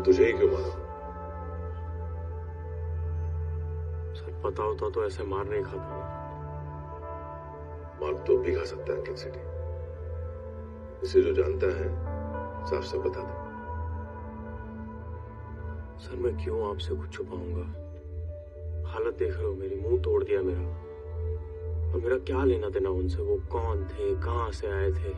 तुझे ही क्यों मारा? सर पता होता तो ऐसे मार नहीं खाता। मार तो भी खा सकता है अंकित सेठी। इसे जो जानता है साफ साफ बता दे। सर मैं क्यों आपसे कुछ छुपाऊंगा? हालत देख रहे हो मेरी, मुंह तोड़ दिया मेरा। और मेरा क्या लेना देना उनसे? वो कौन थे, कहां से आए थे?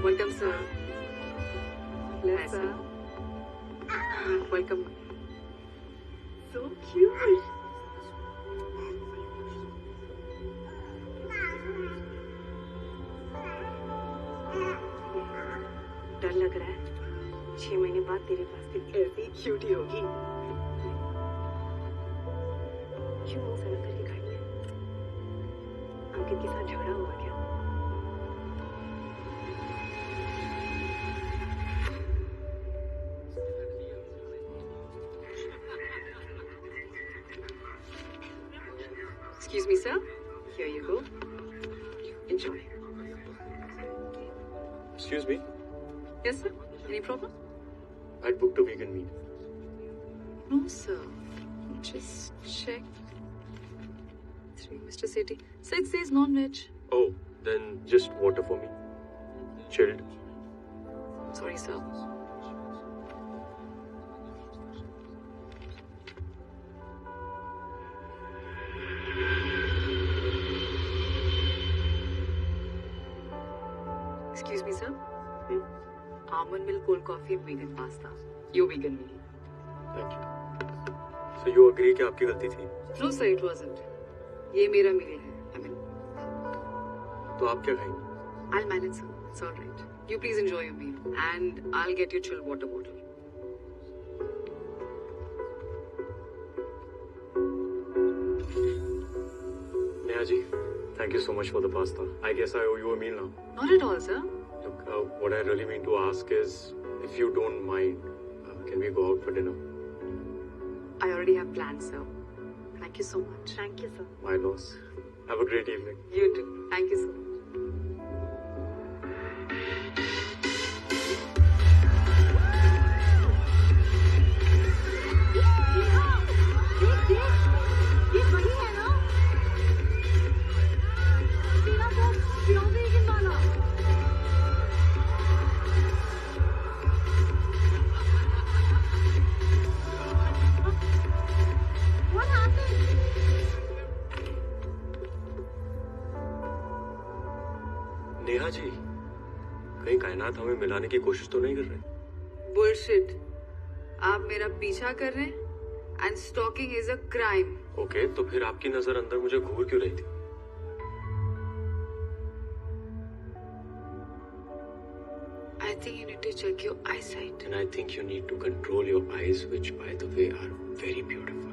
Welcome, sir. Bless, sir. Welcome. So cute. डर लग रहा है? 6 महीने बाद तेरे पास ऐसी क्यूटी होगी। क्यों मुंह सड़क करके खड़ी है? अंकित के साथ झगड़ा हुआ क्या? Excuse me, sir. Here you go. Enjoy. Excuse me. Yes, sir. Any problem? I'd booked a vegan meal. No, sir. Just check. 3, Mr. Sethi. 6 says non-veg. Oh, then just water for me. Chilled. Sorry, sir. Excuse me, sir. Almond milk, cold coffee, vegan pasta. Your vegan meal. Thank you. So you agree कि आपकी गलती थी? No, sir, it wasn't. ये मेरा meal है. I mean, तो आप क्या खाएंगे? I'll manage, sir. It's all right. You please enjoy your meal, and I'll get you chilled water bottle. Neha ji, thank you so much for the pasta. I guess I owe you a meal now. Not at all, sir. Look, what I really mean to ask is, if you don't mind, can we go out for dinner? I already have plans, sir. Thank you so much. Thank you, sir. My loss. Have a great evening. You too. Thank you so much. कायनात हमें मिलाने की कोशिश तो नहीं कर रहे? Bullshit. आप मेरा पीछा कर रहे हैं and stalking is a crime. Okay, तो फिर आपकी नजर अंदर मुझे घूर क्यों रही थी? I think you need to check your eyesight. And I think you need to control your eyes, which by the way are very beautiful.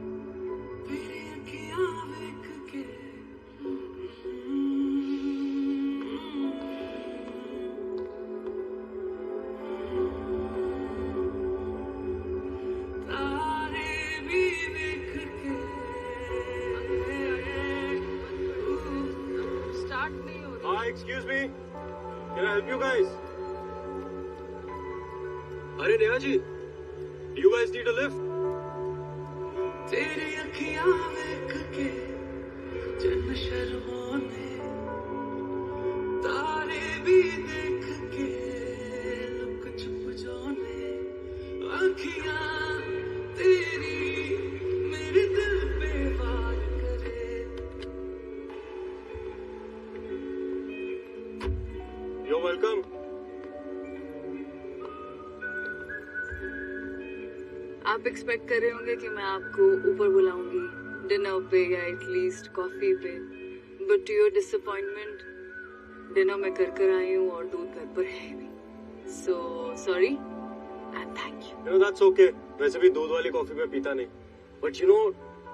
Excuse me, can I help you guys? अरे Neha ji, do you guys need a lift? तेरी अखियां देख के जन शर्माने, तारे भी देख के लुक छुप जाने, अखियां तेरी मेरे दिल पे वार करे। You're welcome. आप एक्सपेक्ट कर रहे होंगे कि मैं आपको ऊपर बुलाऊंगी डिनर पे या एटलीस्ट कॉफी पे, but to your disappointment dinner मैं कर आई हूँ और दूध घर पर है नहीं। So sorry and thank you. You know that's okay. वैसे भी दूध वाली कॉफी मैं पीता नहीं, but you know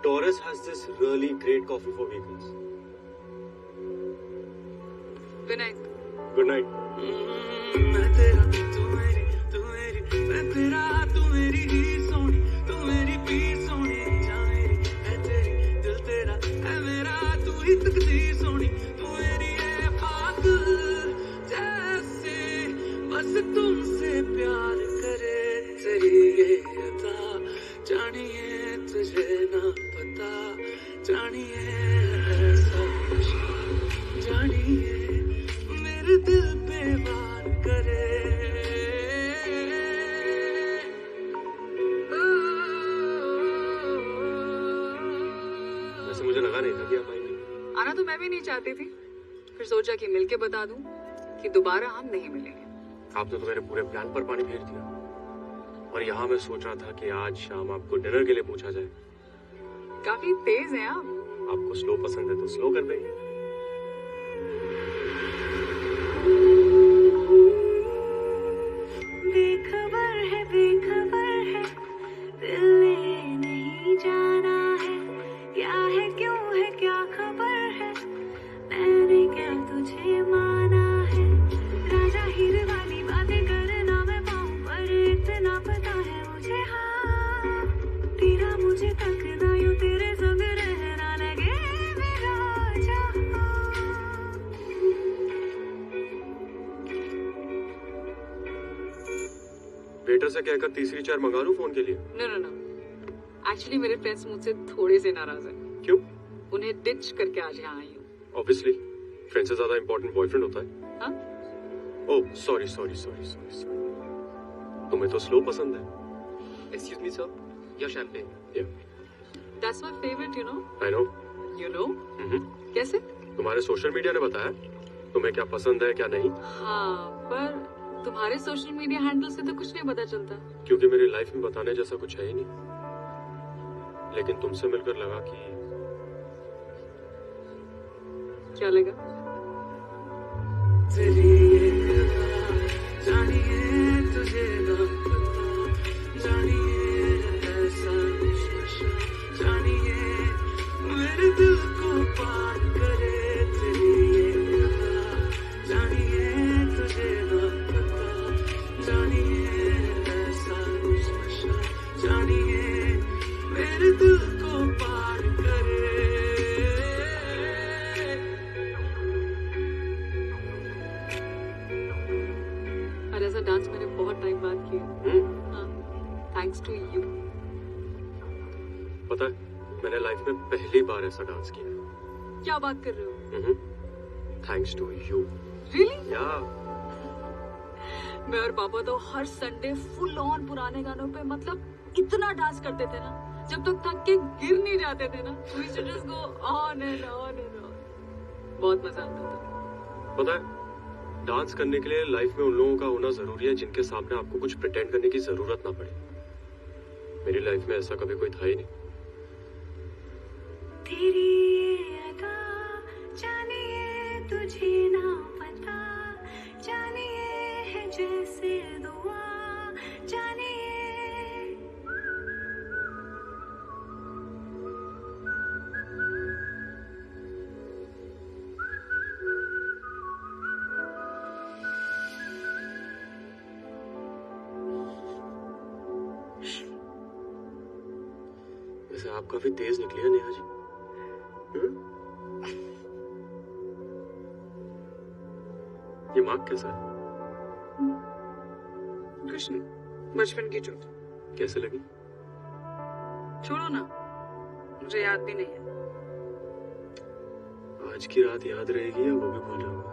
Taurus has this really great coffee for vegans. Good night. Good night. मैं तेरा तू मेरी, मैं तेरा तू मेरी ही सोनी, तू मेरी भी सोनी, जा मेरी है तेरी, दिल तेरा है मेरा, तू ही तकदीर सोनी, तू मेरी है पागल जैसे बस तुमसे प्यार करे। तेरी ये अदा जानिए तुझे ना पता, जानिए ऐसा नशा, जानिए मेरे दिल पे वार करे। वैसे मुझे लगा नहीं था कि आप आएंगे। आना तो मैं भी नहीं चाहती थी, फिर सोचा कि मिलके बता दूं कि दोबारा हम नहीं मिलेंगे। आपने तो मेरे पूरे प्लान पर पानी फेर दिया, और यहाँ मैं सोच रहा था कि आज शाम आपको डिनर के लिए पूछा जाए। काफी तेज हैं आप। आपको स्लो पसंद है तो स्लो कर देंगे। बेखबर है दिल ने नहीं जाना है, क्या है क्यों है क्या खबर है, मैंने क्या तुझे माना है। राजा हीर वाली बातें करना मैं पाऊं, पर इतना पता है मुझे, हाँ तेरा मुझे तकना, यूं तेरे संग रहना लगे मेरा जहां। वेटर से कहकर तीसरी चेयर मंगा लूं फोन के लिए? नो नो नो, एक्चुअली मेरे फ्रेंड्स मुझसे थोड़े से नाराज हैं। क्यों? उन्हें डिच करके आज यहाँ आई हूँ। ऑब्वियसली फ्रेंड से ज्यादा इंपॉर्टेंट बॉयफ्रेंड होता है। हाँ? Oh sorry. तुम्हें तो स्लो पसंद है। Excuse me, sir. Your champagne. Yeah, That's my favorite, you know. I know. You know? कैसे? तुम्हारे सोशल मीडिया ने बताया तुम्हें क्या पसंद है क्या नहीं। हाँ, पर तुम्हारे सोशल मीडिया हैंडल से तो कुछ नहीं पता चलता। क्योंकि मेरी लाइफ में बताने जैसा कुछ है ही नहीं, लेकिन तुमसे मिलकर लगा कि क्या लगा? तेरी ये अदा जानिए तुझे ना पता, जानिए ऐसा नशा, जानिए मेरे दिल को पार करे। तेरी ये अदा जानिए तुझे ना पता, जानिए ऐसा नशा, जानिए मेरे दिल को पार करे। और ऐसा डांस मैंने बहुत टाइम बाद किया। हाँ, थैंक्स टू यू। पता है मैंने लाइफ में पहली बार ऐसा डांस किया। क्या बात कर रहे हो? Thanks to you. रियली? या मैं और पापा तो हर संडे फुल ऑन पुराने गानों पे मतलब इतना डांस करते थे ना, जब तक थक के गिर नहीं जाते थे ना। We used to just go on and on and on. बहुत मजा आता था। पता है डांस करने के लिए लाइफ में उन लोगों का होना जरूरी है जिनके सामने आपको कुछ प्रिटेंड करने की जरूरत ना पड़े। मेरी लाइफ में ऐसा कभी कोई था ही नहीं। तेरी ये अदा जानिए तुझे ना पता, जानिए है जैसे दुआ, जानिए वैसे आप काफी तेज निकली है नेहा जी। ये मार्क कैसा है? कृष्ण, बचपन की चोट। कैसे लगी? छोड़ो ना, मुझे याद भी नहीं है। आज की रात याद रहेगी या वो भी भूल जाऊंगा?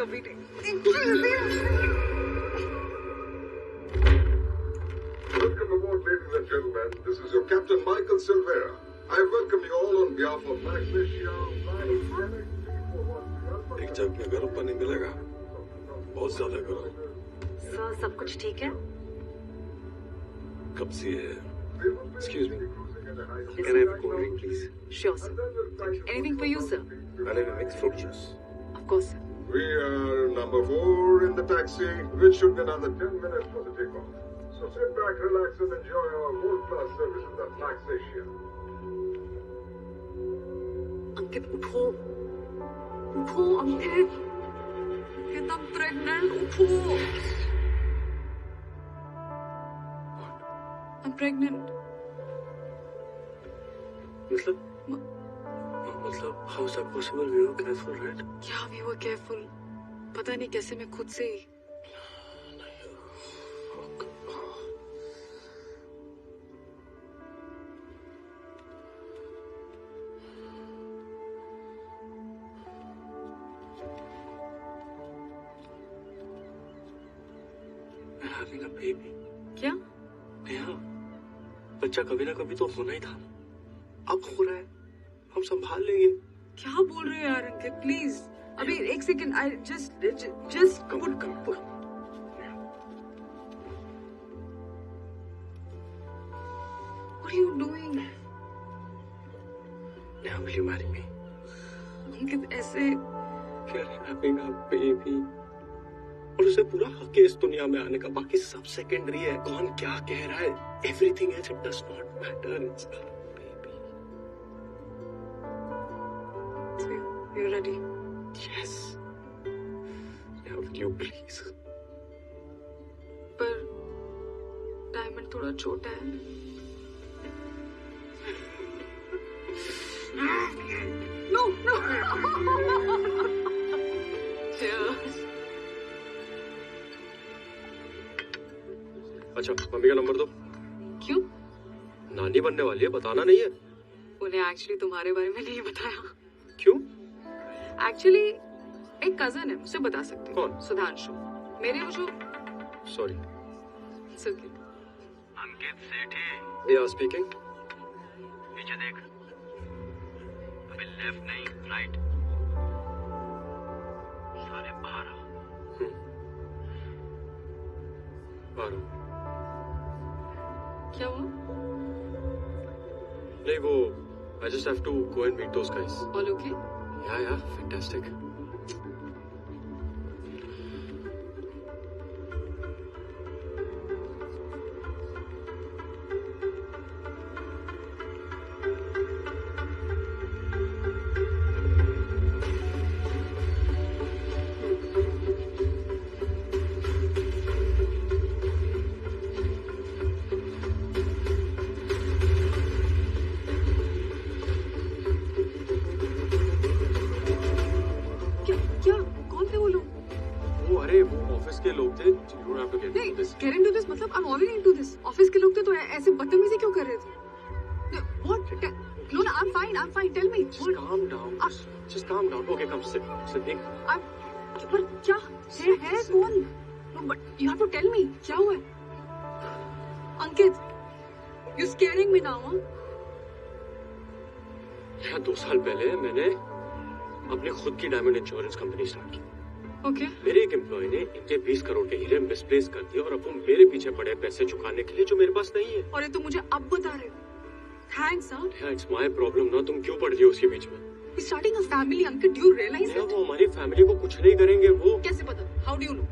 कभी नहीं। Welcome aboard, ladies and gentlemen. This is your Captain Michael Silvera. I welcome you all on behalf of Max Asia. एक जग में गर्म पानी मिलेगा, बहुत ज्यादा गर्म। सर सब कुछ ठीक है? कब से है? Excuse me. Can I have a cold drink, please? Sure, sir. Anything for you, sir? I'll have a mixed fruit juice. Of course, sir. We are number 4 in the taxi, which should be another 10 minutes for the takeoff. So sit back, relax, and enjoy our world-class services at Max Asia. अंकित उठो, उठो अंकित, I'm pregnant, उठो। I'm pregnant. मतलब how is that possible? We were careful, right? क्या we were careful? पता नहीं कैसे मैं खुद से ही। Having a baby. क्या? नेहा, बच्चा कभी ना कभी तो होना ही था। अब हो रहा है, हम संभाल लेंगे। क्या बोल रहे हो यार अंकित? प्लीज अभी एक second. I just Come on. What are you doing? Neha, will you marry me? अंकित ऐसे We're having a baby. और उसे पूरा हक है इस दुनिया में आने का, बाकी सब सेकेंडरी है। कौन क्या कह रहा है, everything else it does not matter. It's a baby. you're ready? Yes. Now will you please? पर डायमंड थोड़ा छोटा है। No. Yes. अच्छा, मम्मी का नंबर दो। क्यों? नानी बनने वाली है, बताना नहीं है। उन्हें एक्चुअली तुम्हारे बारे में नहीं बताया। क्यों? एक्चुअली एक कजन है, मुझसे बता सकते हो। कौन? सुधांशु। मेरे वो जो सॉरी। सुखी। अंकित सेठी, या स्पीकिंग। नीचे देख, अभी लेफ्ट नहीं राइट। सारे बाहर आओ। आ रहा हूँ। क्या हुआ? नहीं वो, I just have to go and meet those guys. All okay? Yeah, fantastic. Get into this मतलब I'm already into this. Office के लोग थे तो ऐसे बदतमीजी क्यों कर रहे थे? What? No, I'm fine. Tell me. Just calm down. Just calm down. Okay, come sit. पर क्या है कौन? No, but you have to tell me. क्या हुआ है? अंकित, you scaring me now, huh? 2 साल पहले मैंने अपने खुद की डायमंड इंश्योरेंस कंपनी स्टार्ट की। ओके मेरे एक एम्प्लॉय ने इनके 20 करोड़ के हीरे मिसप्लेस कर दिए और अब वो मेरे पीछे पड़े पैसे चुकाने के लिए जो मेरे पास नहीं है। और ये तो मुझे अब बता रहे हो। थैंक्स हाँ। इट्स माय प्रॉब्लम ना, तुम क्यों पड़ रही हो उसके बीच में? Starting a family uncle, do you realize it? वो हमारी फैमिली को कुछ नहीं करेंगे। वो कैसे पता? How do you know?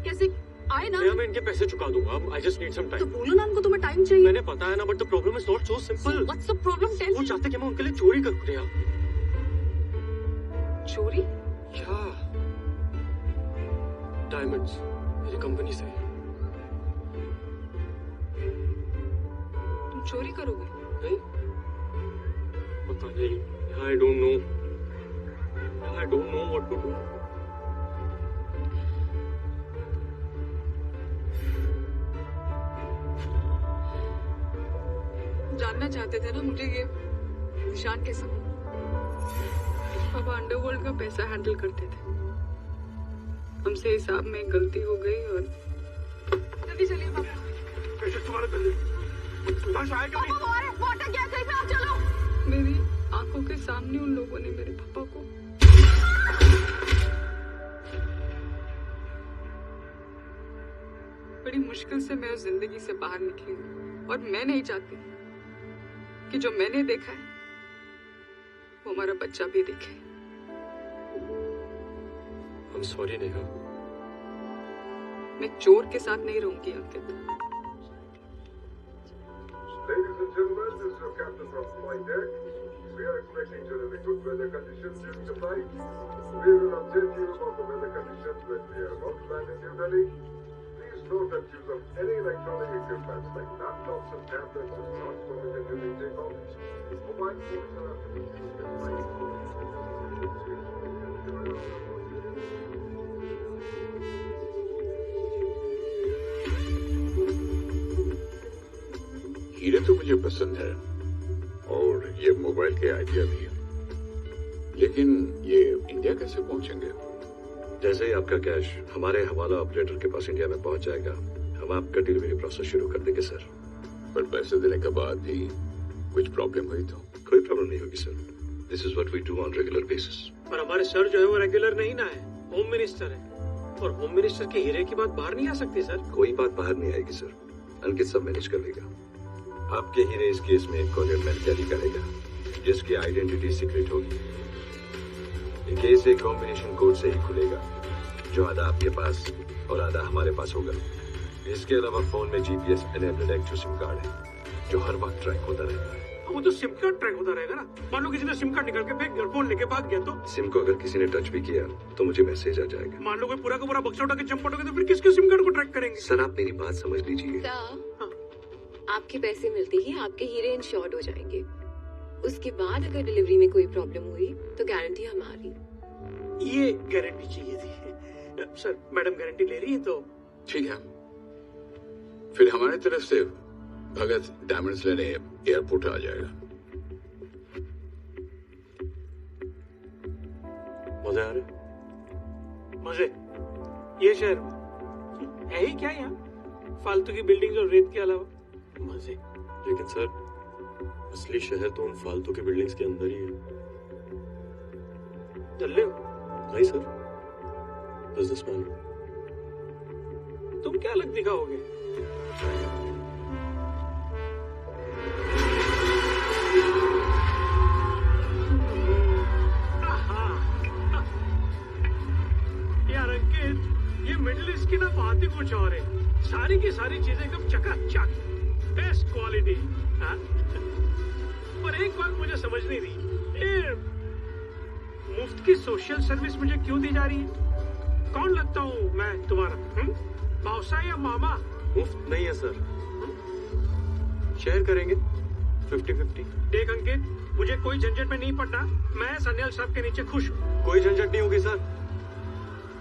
कैसे आए ना? मैं इनके पैसे चुका दूंगा। आई जस्ट नीड सम तो टाइम। बोलो ना उनको तुम्हें टाइम चाहिए। मैंने पता है ना, but the problem is not so simple. What's the problem? Tell वो मी। चाहते कि मैं उनके लिए चोरी कर दूं। चोरी? क्या? डायमंड्स मेरी कंपनी से। तुम चोरी करोगे? नहीं, पता नहीं। I don't know what to do. जानना चाहते थे ना मुझे ये निशान कैसे? पापा अंडरवर्ल्ड का पैसा हैंडल करते थे। हमसे हिसाब में गलती हो गई और जल्दी चलिए पापा। वाटर क्या कहीं पे? आप चलो। मेरी आंखों के सामने उन लोगों ने मेरे पापा को बड़ी मुश्किल से मैं उस जिंदगी से बाहर निकली हूँ और मैं नहीं चाहती कि जो मैंने देखा है वो हमारा बच्चा भी देखे। I'm sorry Neha. मैं चोर के साथ नहीं रहूंगी अंकित। Ladies and gentlemen, this is your captain from flight deck. We are expecting generally good weather conditions during the flight. We will update you about the weather conditions when we are about to land in New Delhi. Please note that use of any electronic equipment like laptops and tablets is not permitted during takeoff. Mobile phones are to be used in flight. हीरे तो मुझे पसंद है और ये mobile के idea भी है, लेकिन ये इंडिया कैसे पहुंचेंगे? जैसे ही आपका कैश हमारे हवाला ऑपरेटर के पास इंडिया में पहुंच जाएगा, हम आपका डिलीवरी प्रोसेस शुरू कर देंगे सर। पर पैसे देने के बाद भी कुछ प्रॉब्लम हुई तो? कोई प्रॉब्लम नहीं होगी sir. This is what we do on regular basis. पर हमारे सर जो है वो रेगुलर नहीं ना है, होम मिनिस्टर है, और होम मिनिस्टर के हीरे की बात बाहर नहीं आ सकती सर। कोई बात बाहर नहीं आएगी सर, अंकित सब मैनेज कर लेगा। आपके हीरे इस केस में एक कोरियर मैन कैरी करेगा जिसकी आइडेंटिटी सीक्रेट होगी। ये केस एक कॉम्बिनेशन कोड से ही खुलेगा जो आधा आपके पास और आधा हमारे पास होगा। इसके अलावा फोन में GPS enabled active SIM card है जो हर वक्त ट्रैक होता रहता है। वो तो सिम कार्ड ट्रैक होता रहेगा ना। मान लो किसी ने सिम कार्ड निकाल के फेंक दिया, फोन लेके भाग गया तो? सिम को अगर किसी ने टच भी किया तो मुझे मैसेज आ जाएगा। मान लो कोई पूरा का पूरा बक्सा उठा के जंप पटोगे तो फिर किसके सिम कार्ड को ट्रैक करेंगे? सर आप मेरी बात समझ लीजिए। आपके पैसे मिलते ही आपके हीरे इंश्योर्ड हो जाएंगे। उसके बाद अगर डिलीवरी में कोई प्रॉब्लम हुई तो गारंटी हमारी। ये गारंटी चाहिए थी सर। मैडम गारंटी ले रही है तो ठीक है, फिर हमारी तरफ से भगत डायमंड्स लेने एयरपोर्ट आ जाएगा। मजे आ रहे? मजे? ये शहर है ही क्या यहाँ? फालतू की बिल्डिंग्स और रेत के अलावा मजे। लेकिन सर असली शहर तो उन फालतू की बिल्डिंग्स के अंदर ही है। चल रहे हो? नहीं सर, बिजनेसमैन। तुम क्या अलग दिखाओगे? यार अंकित, ये मिडिल ईस्ट की ना बात ही कुछ और है। सारी की सारी चीजें एकदम चकाचक, बेस्ट क्वालिटी। पर एक बात मुझे समझ नहीं रही, ये मुफ्त की सोशल सर्विस मुझे क्यों दी जा रही है? कौन लगता हूँ मैं तुम्हारा? मौसा या मामा? मुफ्त नहीं है सर, शेयर करेंगे 50-50। देख अंकित, मुझे कोई झंझट में नहीं पड़ना। मैं सन्याल साहब के नीचे खुश हूँ। कोई झंझट नहीं होगी सर,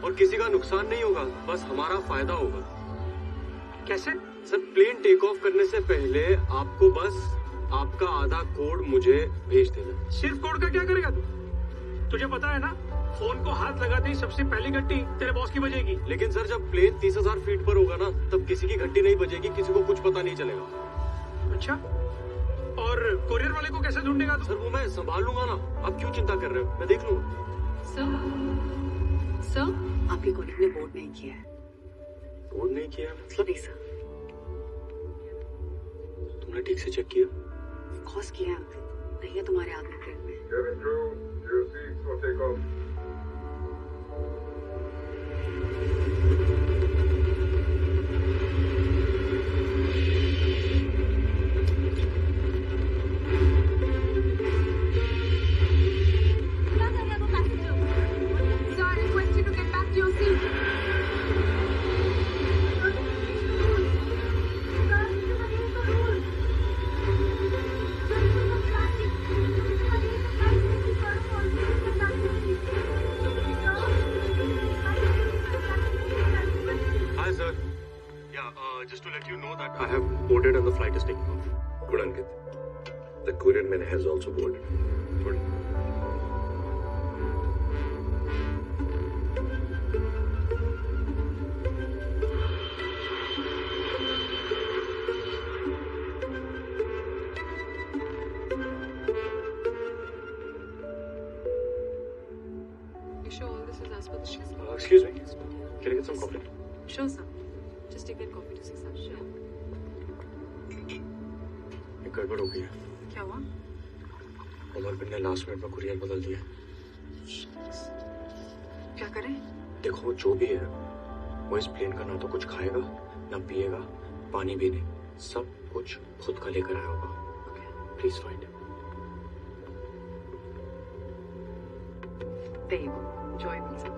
और किसी का नुकसान नहीं होगा, बस हमारा फायदा होगा। कैसे? सर प्लेन टेक ऑफ करने से पहले आपको बस आपका आधा कोड मुझे भेज देना। सिर्फ कोड का क्या करेगा तू? तुझे पता है ना, फोन को हाथ लगाते ही सबसे पहली घंटी तेरे बॉस की बजेगी। लेकिन सर जब प्लेन 30,000 फीट पर होगा ना, तब किसी की घंटी नहीं बजेगी, किसी को कुछ पता नहीं चलेगा। अच्छा, और कोरियर वाले को कैसे ढूंढेगा तू? सर वो मैं संभाल लूंगा ना, आप क्यों चिंता कर रहे हो, मैं देख लूंगा। सर आपके कॉलेज ने बोर्ड नहीं किया है। बोर्ड नहीं किया मतलब? नहीं सर। तुमने ठीक से चेक किया? कॉस किया है अंकल, नहीं है तुम्हारे आदमी ट्रेन में। Cabin crew, your seats for takeoff. Sir, I request you to get back to your seat. Hi sir. Yeah, just to let you know that I have boarded and the flight is taking off. Good, Ankit. The courier man has also boarded. Good. You sure all this is as per the schedule? Excuse me. Can I get some coffee? Sure sir. Just take that coffee to 6 hours. Sure. एक गड़बड़ हो गई है। क्या हुआ? उमर बिन ने last minute में courier बदल दिया। क्या करें? देखो जो भी है वो इस प्लेन का ना तो कुछ खाएगा ना पिएगा, पानी भी नहीं, सब कुछ खुद का लेकर आया होगा। Please find There you go. Enjoy it, sir.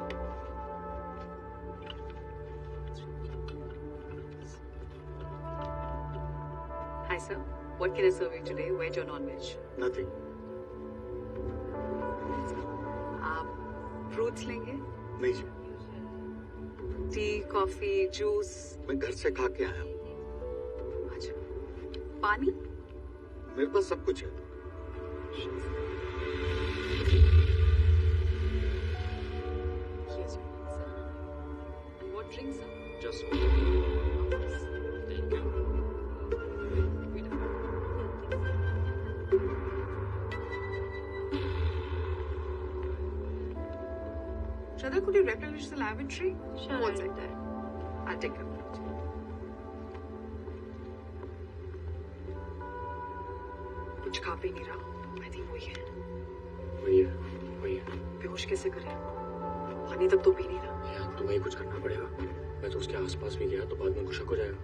Hi sir. What can I serve you today? Veg or non-veg? Nothing. आप फ्रूट्स लेंगे? नहीं जी, टी, कॉफी, जूस? मैं घर से खा के आया हूँ। अच्छा, पानी? मेरे पास सब कुछ है। Yes, sir. And what drinks, sir? Just Thank you. Wait a minute. Shraddha, could you replenish the lavatory? Sure, One I'll do second. I'll take care of it. कुछ खा पी नहीं रहा। I think वही है। वही है, वही है। बेहोश कैसे करें? पानी तक तो पी नहीं रहा। यार तुम्हें ही कुछ करना पड़ेगा। मैं तो उसके आसपास भी गया तो बाद में कुछ शक हो जाएगा।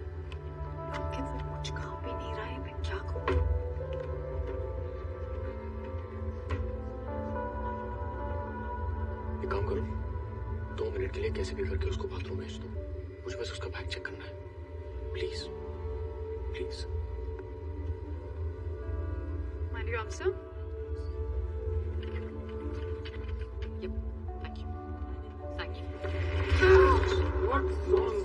अंकित वो कुछ खा पी नहीं रहा है, मैं क्या करूं? एक काम करो, 2 मिनट के लिए कैसे भी करके उसको बाथरूम भेज दो। मुझे बस उसका बैग चेक करना है। Please please. Mind you answer? Yep. Thank you. Thank you.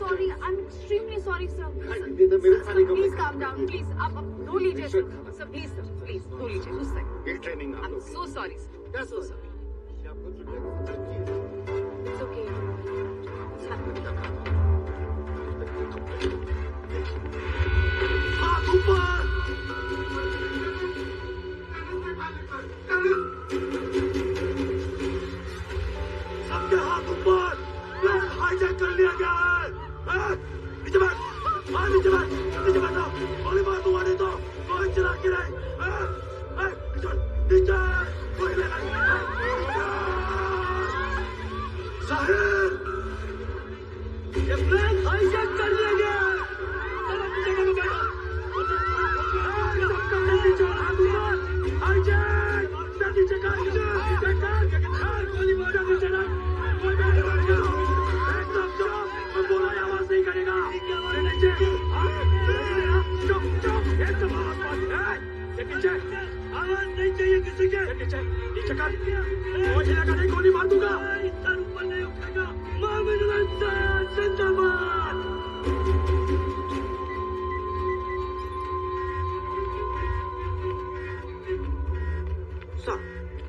Sorry, I'm extremely sorry, sir. मेरे खाने का Please calm down, please. आप रो लीजिए, sir. Sir, please, sir, please, रो लीजिए. Just a second. ये ट्रेनिंग आप I'm लोग so sorry, sir. So sorry. It's okay. It's happened. हाथ ऊपर! सबके हाथ ऊपर! प्लेन हाईजैक कर लिया गया है! नीचे बैठ! नीचे बैठ! नीचे बैठो! गोली मार दूंगा नहीं तो गोली चला के रहे! नीचे! कोई नहीं! साहिल! ये प्लेन हाईजैक कर लिया गया है! सब अपनी जगह पे बैठो! नीचे हाथ ऊपर! हाईजैक! नीचे का गोली मार नीचे ना! कोई नहीं करेगा! एकदम चुप! मैं बोला आवाज नहीं करेगा! नीचे! चुप! चुप! एकदम आवाज मत! नीचे! आवाज नहीं चाहिए किसी के! नीचे! नीचे कर! मुझे लगा नहीं गोली मार दूंगा! सर ऊपर नहीं उठेगा! मोहम्मद रंजन जिंदाबाद!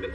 MX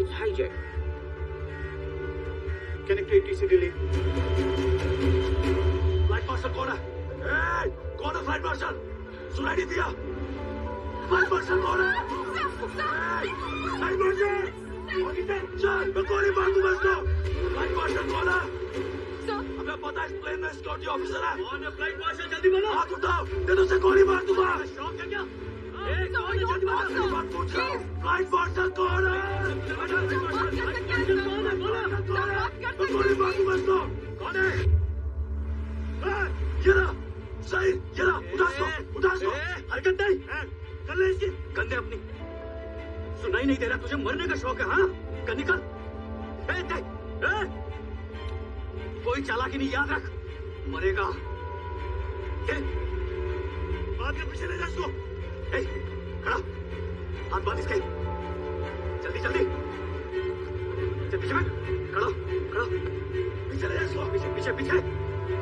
It's hijack. कनेक्टिविटी से डिले। फ्लाइट मार्शल कौन है? कौन है फ्लाइट मार्शल? सुनाई नहीं दिया? फ्लाइट मार्शल कौन है? मैं गोली मार दूंगा इसको। फ्लाइट मार्शल कौन है? हमें पता है इस प्लेन में सिक्योरिटी ऑफिसर है। कौन है फ्लाइट मार्शल? जल्दी बोलो। हाथ उठाओ, नहीं तो उसे गोली मार दूंगा। शौक है क्या? कौन है? जल्दी बोलो। मेरी बात पूछो। फ्लाइट मार्शल कौन है? मैं गोली मार दूंगा इसको। कौन है? ये रहा, सही, ये रहा। उठा इसको। हरकत नहीं कर ले इसकी। कंधे अपनी सुनाई नहीं दे रहा तुझे? मरने का शौक है? हाँ, कर निकल। कोई चालाकी नहीं, याद रख, मरेगा। बाद में पीछे ले जा इसको। खड़ा, हाथ बांध इसके। जल्दी जल्दी पीछे बैठ। खड़ा खड़ा, पीछे ले जा इसको। पीछे पीछे पीछे।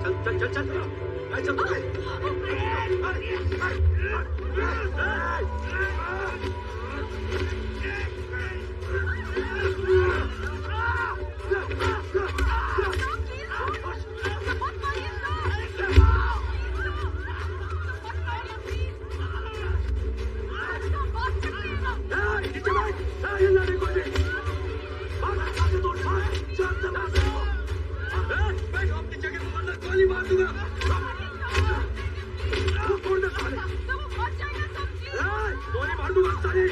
चल चल चल चल चल पीछे। गोली मार दूंगा। गोली मार दूंगा साले।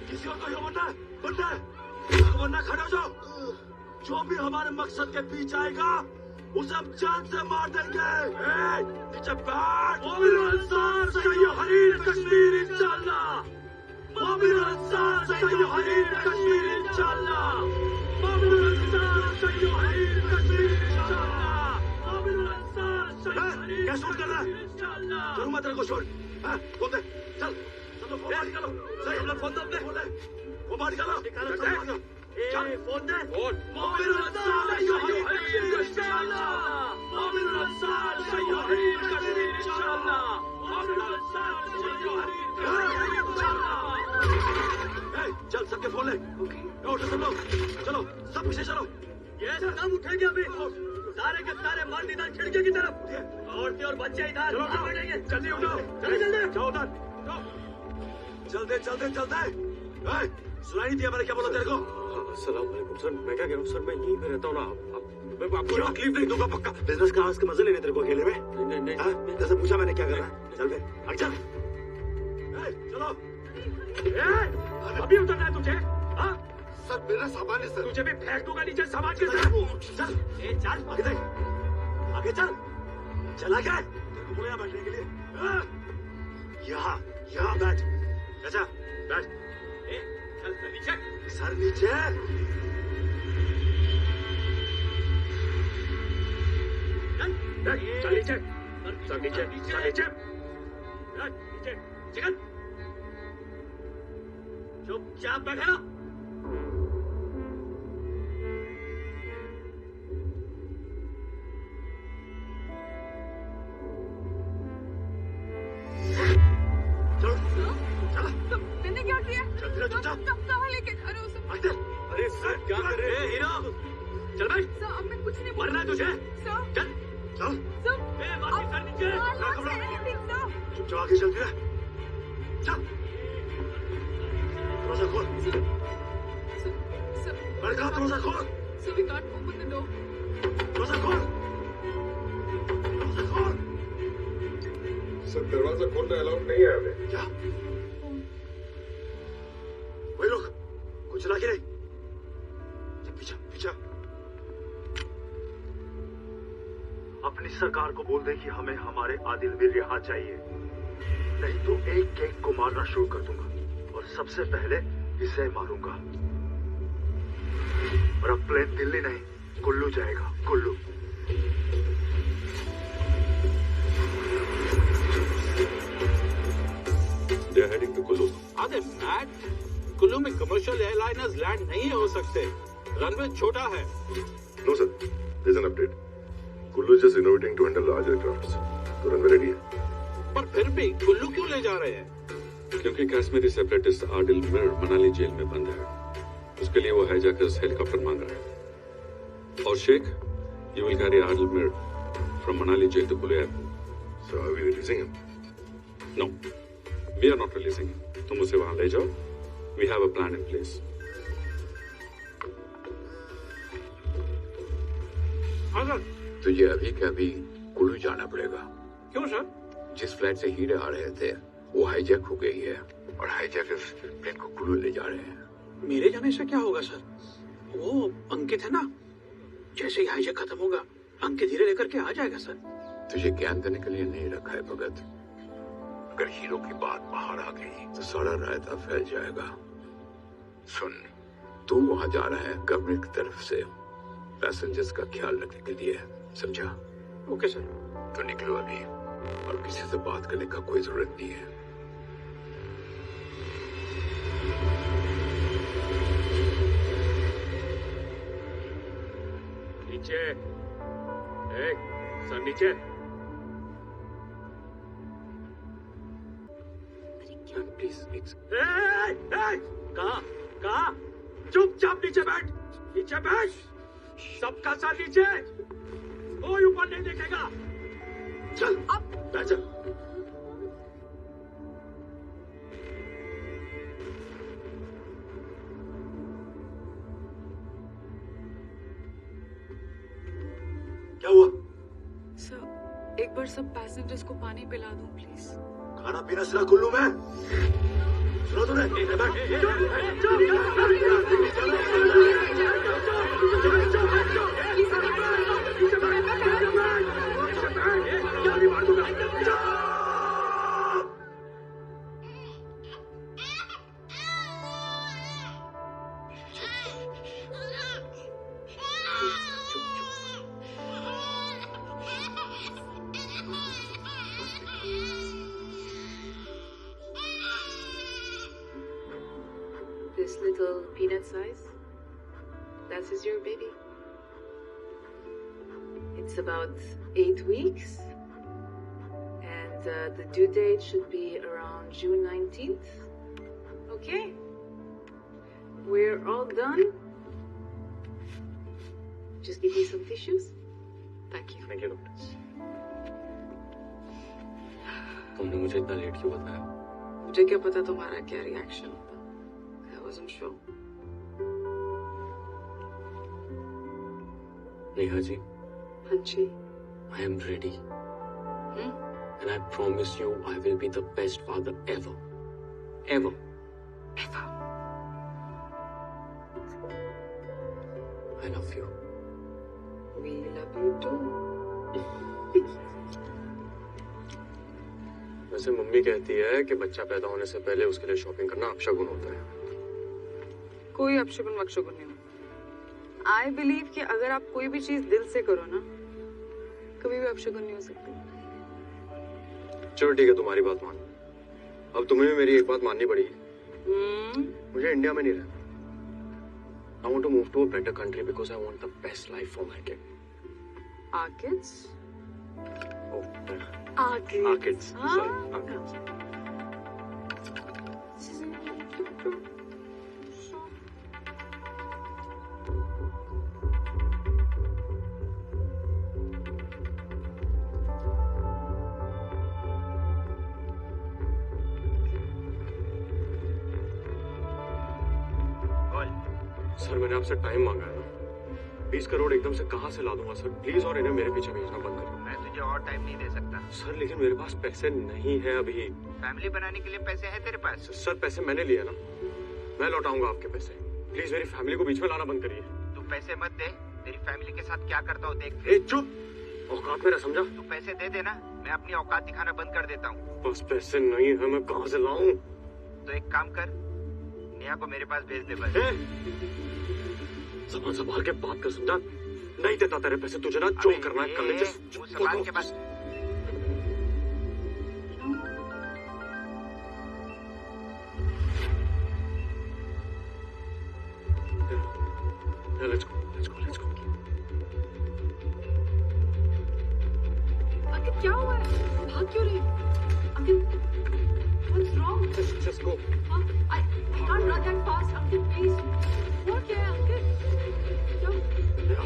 किसी और को ही बनना है, वरना खड़े हो जाओ। जो भी हमारे मकसद के पीछे आएगा उसे हम जान से मार देंगे। पीछे बैठ। मोमिन अंसार सही हरीर कश्मीर इंशाल्लाह। मोमिन अंसार सही हरीर कश्मीर इंशाल्लाह। मोमिन अंसार सही हरीर कश्मीर इंशाल्लाह। मोमिन अंसार सही हरीर। क्या शूट कर रहा है? करूँ मैं तेरे को शूट? बोल दे। चल चलो फोन निकालो। सही हम लोग फोन दो अपने। वो बात निकालो। फोन दे। मोमिन अंसार सही हरीर कश्मीर इंशाल्लाह। मोमिन अंसार सही हरीर कश्मीर इंशाल्लाह। मोमिन अंसार सही हरीर कश्मीर इंशाल्लाह। चल सबके फोन ले। उठो सब लोग, चलो सब पीछे चलो। ये सब उठेंगे अभी। सारे के सारे मर्द इधर खिड़की की तरफ, औरतें और बच्चे इधर। चलो बैठेंगे। जल्दी उठो, जल्दी जल्दी जाओ उधर। चलते चलते चलते। सुनाई नहीं दिया मैंने क्या बोला तेरे को? अस्सलाम वालेकुम सर। मैं क्या कह रहा हूँ सर, मैं यहीं पे रहता हूँ ना। मैं आपको तकलीफ नहीं दूंगा पक्का। बिजनेस का आज के मजे लेने तेरे को अकेले में? नहीं जैसे पूछा मैंने क्या करना है। चल दे हट चल। चलो अभी उतरना है तुझे? हाँ सर मेरा सामान है सर। तुझे भी फेंक दूंगा नीचे सामान के साथ। चल चल आगे देख, आगे चल। चला क्या है तेरे को बोला बैठने के लिए? यहाँ यहाँ बैठ। अच्छा बैठ। चल सर नीचे, सर नीचे। चल नीचे, सर नीचे, सर नीचे। नीचे चिकन चुपचाप बैठे ना। चलो चलो। मैंने क्या किया? चुपचाप लेके खड़े हो सब। अरे सर क्या कर रहे हैं? हीरो चल बैठ। सर अब मैं कुछ नहीं मरना है तुझे? सर चल चल। सर सर नीचे। चुपचाप आगे चलती रह। चल दरवाजा खोल। मैंने कहा दरवाजा खोल। Sir, we can't open the door. दरवाजा खोल, दरवाजा खोल। सर दरवाजा खोलना अलाउड नहीं है हमें। क्या? वही लोग कुछ चला के नहीं। पीछा पीछा। अपनी सरकार को बोल दे कि हमें हमारे आदिल वीर रिहा चाहिए, नहीं तो एक एक को मारना शुरू कर दूंगा और सबसे पहले इसे मारूंगा। और अब प्लेन दिल्ली नहीं कुल्लू जाएगा, Kullu. They are heading to Kullu. Are they mad? Kullu में कमर्शियल एयरलाइनर्स लैंड नहीं हो सकते, रनवे छोटा है। No sir, there's an update. Kullu is just innovating to handle large aircrafts. तो रनवे रेडी है। पर फिर भी कुल्लू क्यों ले जा रहे हैं? क्योंकि कश्मीरी सेपरेटिस्ट आदिल मिर मनाली जेल में बंद है, उसके लिए वो हाईजैकर्स हेलीकॉप्टर मांग रहा है। और Sheikh, you will carry Adil Mir from Manali jail to Kulu airport. So are we releasing him? No, we are not releasing him. तुम उसे वहां ले जाओ. We have a plan in place. हाँ सर. तुझे अभी के अभी कुल्लू जाना पड़ेगा. क्यों सर? जिस फ्लाइट से हीरे आ रहे थे वो हाईजैक हो गई है और हाईजैकर्स प्लेन को कुल्लू ले जा रहे हैं. मेरे जाने से क्या होगा सर? वो अंकित है ना, जैसे ही हाईजैक खत्म होगा अंकित हीरे लेकर के आ जाएगा सर. तुझे ज्ञान देने के लिए नहीं रखा है भगत. अगर हीरो की बात बाहर आ गई तो सारा रायता फैल जाएगा. सुन, तू वहां जा रहा है गवर्नमेंट की तरफ से पैसेंजर्स का ख्याल रखने के लिए, समझा? Okay sir. तो निकलो अभी और किसी से बात करने का कोई जरूरत नहीं है. नीचे. सर नीचे. प्लीज. कहा? चुपचाप नीचे बैठ. नीचे बैठ. सबका सर नीचे. कोई ऊपर नहीं देखेगा. चल बैठ जा. क्या हुआ? सर, एक बार सब पैसेंजर्स को पानी पिला दूं प्लीज. खाना पीना सिरा कुल्लू में. सुनो तूने? This little peanut size, that is your baby. It's about 8 weeks and the due date should be around June 19th. Okay? We're all done. Just give me some tissues. Thank you. Thank you, doctor. तुमने मुझे इतना late क्यों बताया? मुझे क्या पता तुम्हारा क्या रिएक्शन होता. I wasn't sure. Neha ji. हाँ जी. I am ready. And I promise you I will be the best father ever. Ever. Ever. I love you. We love you too. वैसे मम्मी कहती है कि बच्चा पैदा होने से पहले उसके लिए शॉपिंग करना अपशगुन होता है. कोई अपशगुन वक्षगुन नहीं होता. आई बिलीव कि अगर आप कोई भी चीज दिल से करो ना, कभी भी अपशगुन नहीं हो सकती. चलो ठीक है, तुम्हारी बात मान. अब तुम्हें भी मेरी एक बात माननी पड़ेगी. मुझे इंडिया में नहीं रहना. I want to move to a better country because I want the best life for my kid. Our kids? Oh, our kids. Our kids. Sorry, our kids. Sir, मैंने आपसे टाइम मांगा है ना. 20 करोड़ एकदम से कहाँ से ला दूंगा सर? प्लीज और इन्हें मेरे पीछे भेजना बंद करो. मैं तुझे और टाइम नहीं दे सकता. सर लेकिन मेरे पास पैसे नहीं है अभी. फैमिली बनाने के लिए पैसे हैं तेरे पास? सर पैसे मैंने लिए ना. मैं लौटाऊंगा आपके पैसे. प्लीज मेरी फैमिली को बीच में लाना बंद करिए. तू पैसे मत दे. तेरी फैमिली के साथ क्या करता हूँ देख. चुप. औकात मेरा समझा. तू पैसे दे देना, मैं अपनी औकात दिखाना बंद कर देता हूँ. बस पैसे नहीं है, मैं कहाँ से लाऊं? तो एक काम कर, नेहा को मेरे पास भेज दे बस. ज़बान संभाल के बात कर, समझा? नहीं देता तेरे पैसे. तुझे ना जो करना है कर ले. संभाल के बात. Let's go. अंकित क्या हुआ है? भाग क्यों रहे? अंकित, what's wrong? Just go. I can't run that fast. Ankit, please. हुआ क्या है अंकित? क्या?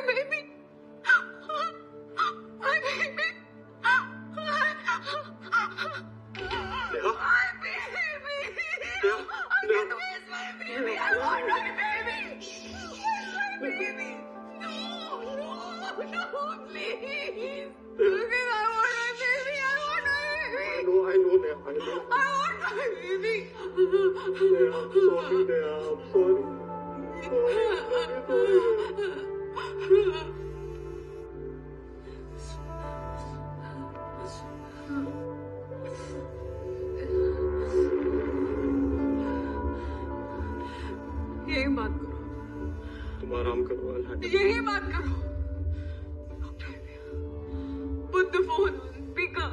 baby. My baby. Neha, My baby. Neha, Neha, Where's my baby? I want my baby. My baby. No, please. Because I want my baby. I want my baby. I know, Neha, I know. I want my baby. Neha, I'm sorry, Neha, I'm sorry. यही बात करो. तुम आराम करो, I'll handle it. यही बात करो. Put the phone on speaker.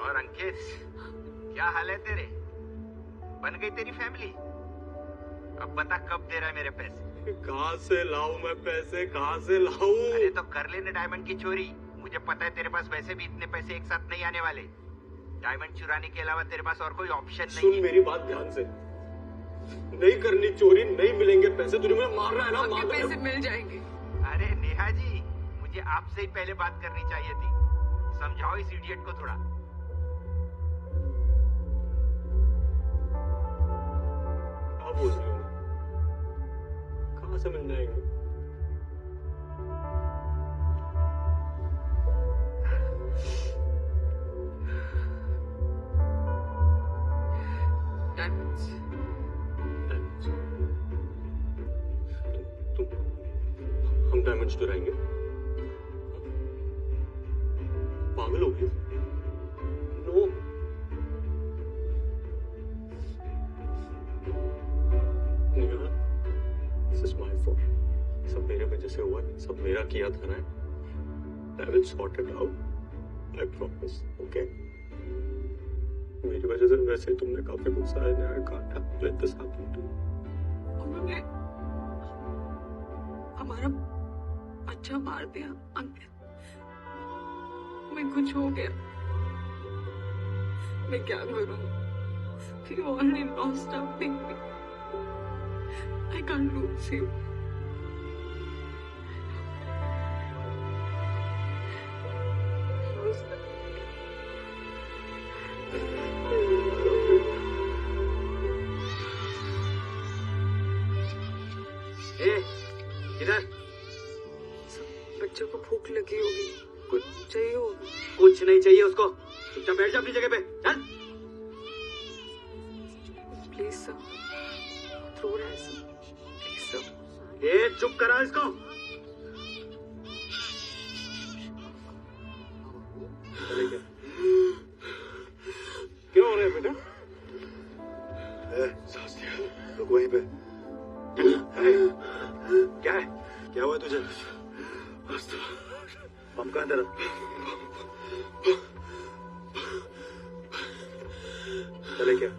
और अंकित, क्या हाल है तेरे? बन गई तेरी फैमिली? अब बता कब दे रहा है मेरे पैसे? कहाँ से लाऊं मैं पैसे, कहाँ से लाऊं? अरे तो कर लेने डायमंड की चोरी. मुझे पता है तेरे पास वैसे भी इतने पैसे एक साथ नहीं आने वाले. डायमंड चुराने के अलावा तेरे पास और कोई ऑप्शन नहीं सुन है. मेरी बात ध्यान से. नहीं करनी चोरी, नहीं मिलेंगे पैसे. तुझे मुझे मारना है ना? आपके पैसे मिल जाएंगे. अरे नेहा जी, मुझे आपसे ही पहले बात करनी चाहिए थी. समझाओ इस इडियट को थोड़ा. क्या बोल रही हो? कहाँ से मिल जाएंगे? हम डायमंड्स चुराएंगे? पागल हो गए? No. Neha, this is my fault. सब मेरे वजह से हुआ. सब मेरा किया था ना. I will sort it out. I promise. Okay? मेरी वजह से वैसे तुमने काफी गुस्सा है. काटा. Let this happen to you. उन्होंने हमारा अच्छा मार दिया अंकित. मैं कुछ हो गया. मैं क्या करूं? You already lost a baby. I can't lose you. इधर. बच्चों को भूख लगी होगी. कुछ चाहिए होगा. कुछ नहीं चाहिए उसको. चुपचाप बैठ जा अपनी जगह पे. चल. Please sir. थ्रो रहा है सर. Please sir. ए चुप करा इसको. क्या हो रहा है बेटा? सांस लिया. रुक वहीं पे. क्या है? क्या हुआ तुझे? पंप कहाँ तेरा? चले क्या?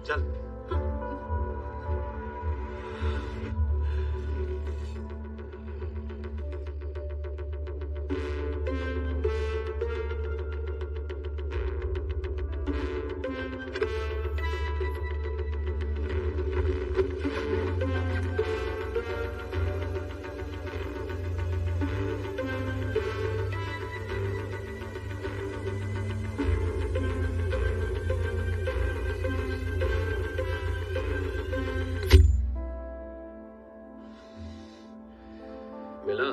चल. मिला?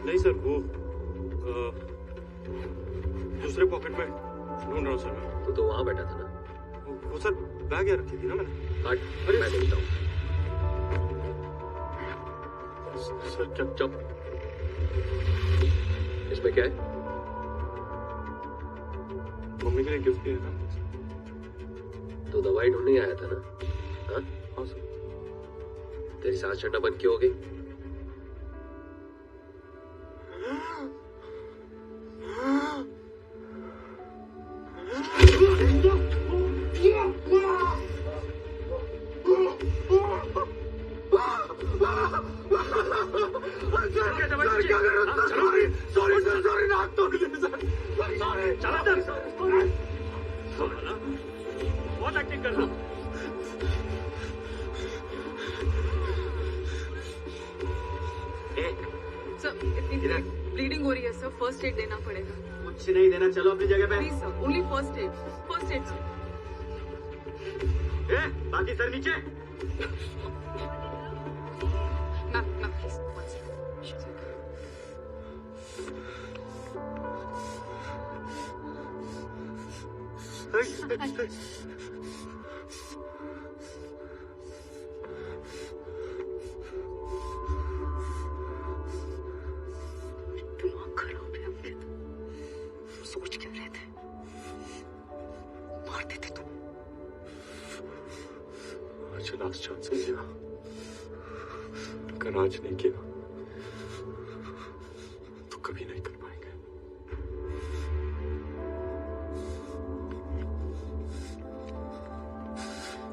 नहीं सर, वो दूसरे पॉकेट में ढूंढ रहा हूँ सर मैं. तो वहां बैठा था ना? वो सर बैग यहाँ रखी थी ना मैंने. हट. मैं देखता हूँ. सर जब इसमें क्या है? मम्मी के लिए गिफ्ट दिया था. तो दवाई ढूंढने आया था ना? हाँ? हाँ सर. तेरी सांस चढ़ना बंद क्यों हो गई? ब्लीडिंग हो रही है सर, फर्स्ट एड देना पड़ेगा। कुछ नहीं देना, चलो अपनी जगह पे। Please sir, only first aid, first aid sir. बाकी सर नीचे। मैम प्लीज सोच क्या रहे थे? मार देते तुम। आज लास्ट चांस है मेरा, अगर आज नहीं किया तो कभी नहीं कर पाएंगे।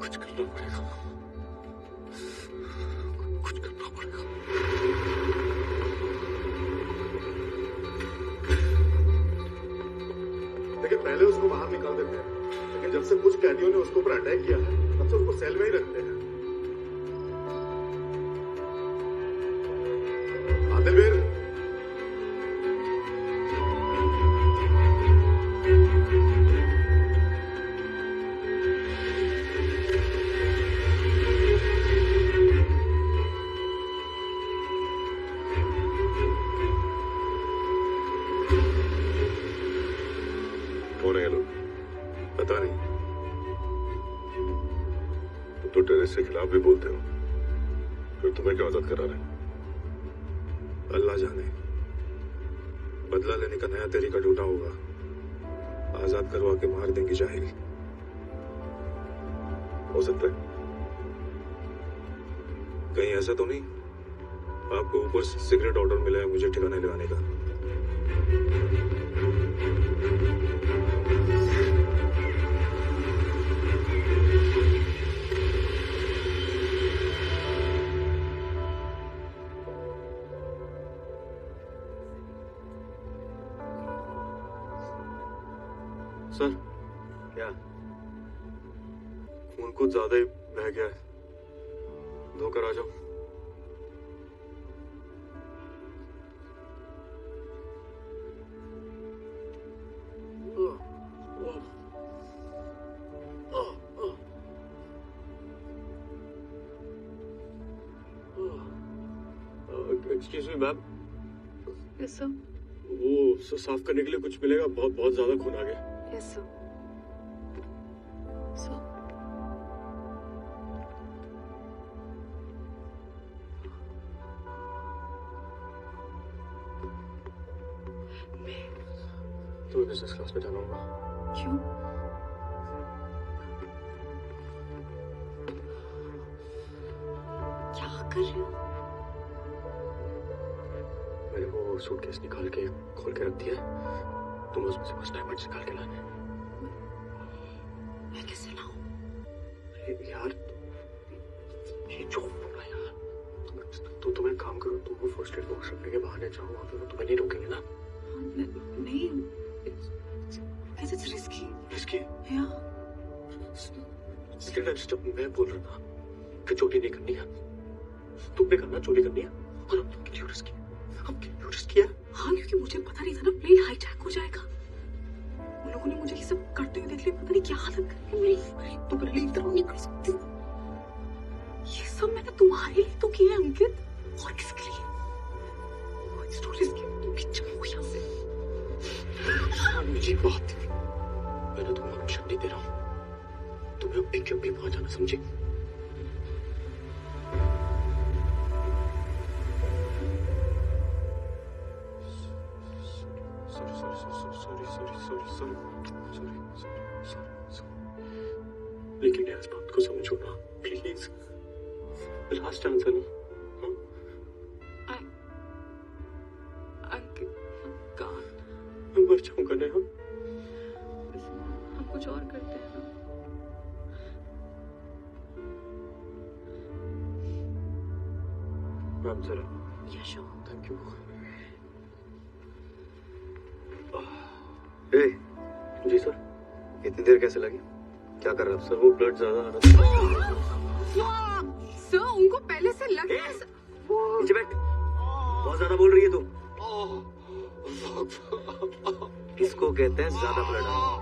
कुछ करना पड़ेगा, कुछ करना पड़ेगा। लेकिन पहले उसको बाहर निकाल देते हैं, लेकिन जब से कुछ कैदियों ने उसके ऊपर अटैक किया है तब से उसको सेल में ही रखते हैं। आदिलवीर, कौन है ये लोग? पता नहीं। तुम तो टेररिस्ट के खिलाफ भी बोलते हो, फिर तुम्हें क्या आजाद करा रहे हैं? अल्लाह जाने, बदला लेने का नया तरीका ढूंढा होगा। आजाद करवा के मार देंगे जाहिल। हो सकता है। कहीं ऐसा तो नहीं आपको ऊपर से सीक्रेट ऑर्डर मिला है मुझे ठिकाने लगाने का? सर, क्या खून कुछ ज्यादा ही बह गया है, धोकर आ जाओ। Excuse me ma'am. Yes sir. वो साफ करने के लिए कुछ मिलेगा? बहुत बहुत ज्यादा खून आ गया। Yes sir. सर तुम्हें बिजनेस क्लास में जाना होगा। क्यों? क्या कर रहे हो? मैंने वो सूटकेस निकाल के खोल के रख दिया है, तुम उसमें से कुछ डायमंड्स निकाल के लाने। मैं कैसे लाऊं? यार ये जो बोला यार, तो तुम एक काम करो, तुम वो फर्स्ट एड बॉक्स रखने के बहाने जाओ, वहाँ पे वो तुम्हें नहीं रोकेंगे ना? नहीं, it's risky. Risky? Yeah. मैं बोल रहा था कि चोरी नहीं करनी है, तुमने करना, चोरी करनी है, और अब तुम क्यों रिस्क किया? अब क्यों रिस्क किया? हाँ, क्योंकि मुझे पता नहीं था ना प्लेन हाईजैक हो जाएगा। उन लोगों ने मुझे ये सब करते हुए देख लिया, पता नहीं क्या हालत करेंगे मेरी। तो मेरे लिए इतना नहीं कर सकती। ये सब मैंने तुम्हारे लिए तो किया अंकित, और किसके लिए? तुम भी जाओ यहाँ से। मुझे बात, मैंने तुम्हें ऑप्शन नहीं दे रहा हूँ, तुम्हें अब एक भी वहां जाना, समझे? लेकिन इस बात को समझो ना प्लीज, लास्ट चांस है ना। मर जाऊंगा ना, हम कुछ और करते हैं ना। मैम जरा। Yes thank you. जी सर। इतनी देर कैसे लगी? क्या कर रहे हो? सर वो ब्लड ज्यादा आ रहा था। सर उनको पहले से लग रहा है। नीचे बैठ, बहुत ज्यादा बोल रही है तू। इसको कहते हैं ज्यादा ब्लड आना।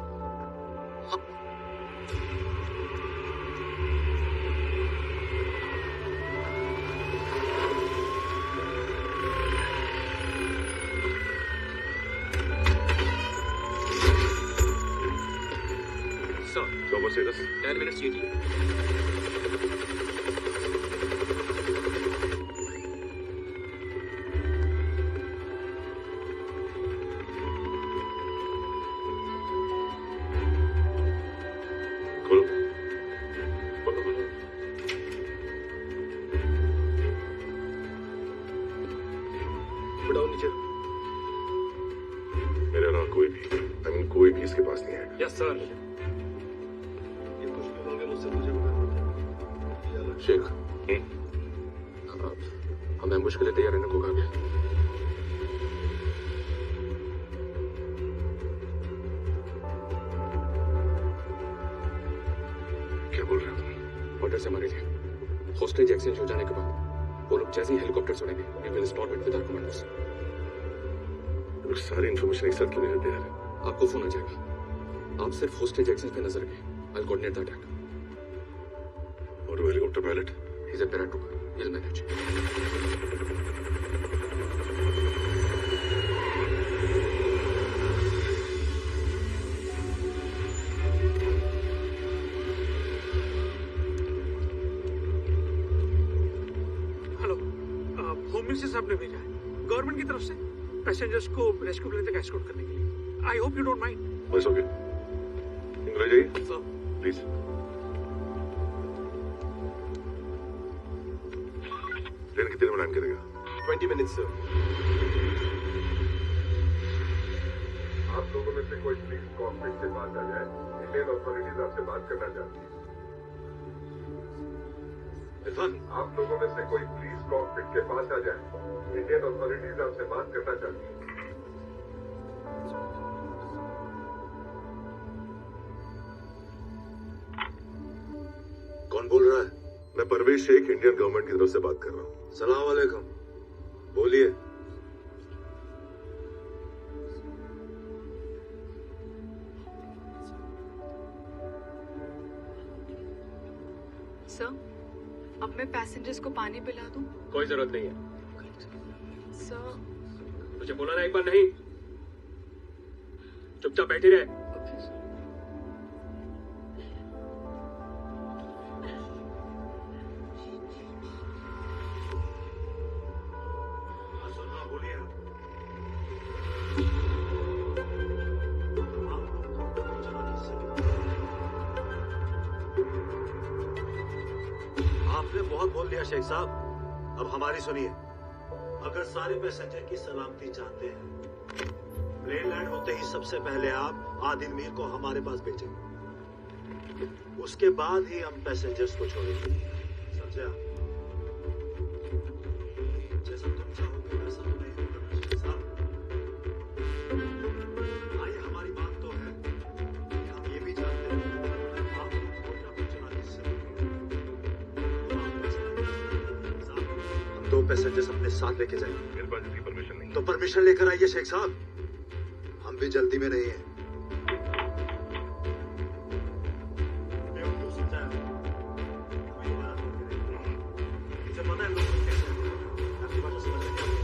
Global status. 10 minutes ETA. खोलो। बढ़ाओ नीचे। मेरे अलावा कोई भी कोई भी इसके पास नहीं है। Yes sir. शेख, हमें एम्बुश के लिए तैयार रहने को कहा गया। क्या बोल रहे हो तुम? ऑर्डर से हमारे थे। हॉस्टेज एक्सचेंज हो जाने के बाद वो लोग जैसे ही हेलीकॉप्टर छोड़ेंगे, we will start with our commandos. सारी इंफॉर्मेशन एक साथ क्यों नहीं देते यार? आपको फोन आ जाएगा। आप सिर्फ हॉस्टेज एक्सचेंज पे नजर रखें। I'll coordinate the attack. और वो helicopter pilot? He's a paratrooper. He'll manage. Hello, home minister साहब ने भेजा है गवर्नमेंट की तरफ से पैसेंजर्स को रेस्क्यू प्लेन तक एस्कॉर्ट करने के लिए। I hope you don't mind. बस ओके। इंग्लैंड जाइए सर प्लीज। प्लेन कितने में लैंड करेगा? 20 minutes सर। आप लोगों में से कोई प्लीज कॉकपिट से बात आ जाए। इंडियन अथॉरिटीज आपसे बात करना चाहती है। आप लोगों में से कोई प्लीज कॉकपिट के पास आ जाए। इंडियन अथॉरिटीज आपसे बात करना चाहती है। कौन बोल रहा है? मैं परवेज शेख इंडियन गवर्नमेंट की तरफ से बात कर रहा हूँ। सलाम वालेकुम। बोलिए। सर, अब मैं पैसेंजर्स को पानी पिला दूं? कोई जरूरत नहीं है। सर, मुझे बोला ना एक बार नहीं। चुपचाप बैठी रहे। आपने बहुत बोल लिया शेख साहब, अब हमारी सुनिए। अगर सारे पैसेंजर की सलामती चाहते हैं, प्लेन लैंड होते ही सबसे पहले आप आदिल मीर को हमारे पास भेजेंगे। उसके बाद ही हम पैसेंजर्स को छोड़ेंगे। समझे आप? जैसा तुम चाहोगे वैसा हमें होगा शेख साहब। आइए, हमारी बात तो है कि हम ये भी जानते हैं आप कोई ना कोई चुनावी से दो पैसेंजर्स अपने साथ लेके जाएंगे। मेरे पास इसकी परमिशन नहीं। तो परमिशन लेकर आइए शेख साहब, हम भी जल्दी में नहीं है। मुझे पता है लोग कैसे हैं। आपकी बात समझ में नहीं आती।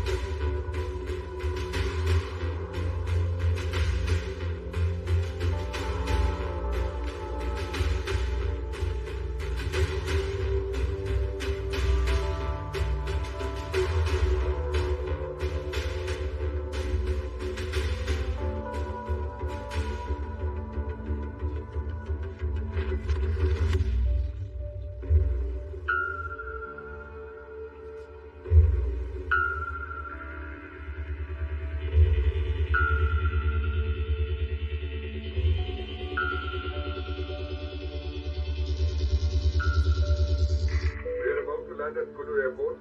land at Kulu Airport.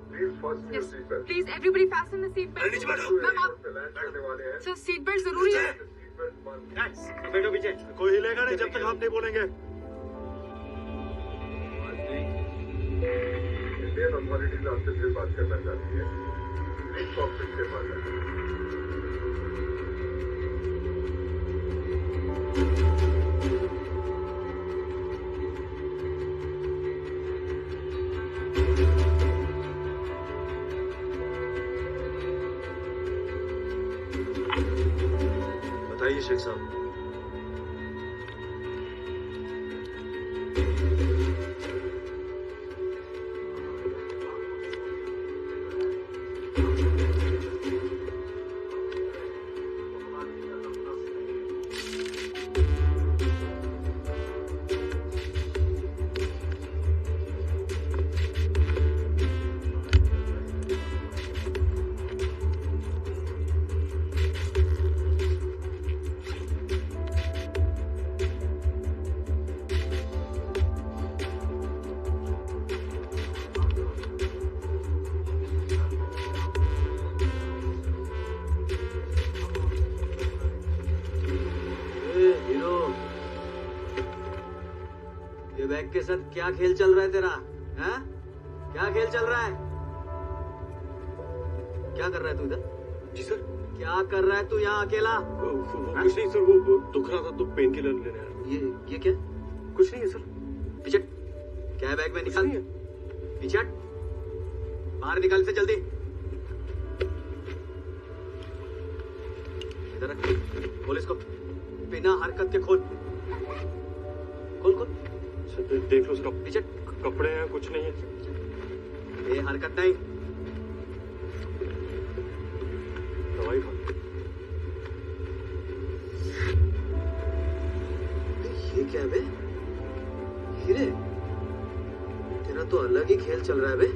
Please fasten your seatbelt. Please, everybody fasten the seatbelt. Ma'am आप सर सीट बेल्ट जरूरी है। बैठो पीछे। कोई हिलेगा नहीं जब तक आप नहीं बोलेंगे। इंडियन अथॉरिटीज आपसे फिर बात करना चाहती है। ग्रीन कॉकपिट के पास है। बताइए शेख साहब। बैग के साथ क्या खेल चल रहा है तेरा? हैं? क्या खेल चल रहा है? क्या कर रहा है तू इधर? जी सर। क्या कर रहा है तू यहाँ अकेला? कुछ नहीं सर, वो दुख रहा था तो पेन किलर लेने आया। ये क्या? कुछ नहीं है सर। पिचट, क्या है बैग में? निकाल। पिचट, बाहर निकाल से जल्दी। इधर रख, खोल इसको। बिना हरकत के खोल। खोल खोल। देख लो सर, कपड़े हैं, कुछ नहीं है। ये हरकत नहीं। दवाई खा। ये क्या है बे? हीरे, तेरा तो अलग ही खेल चल रहा है बे।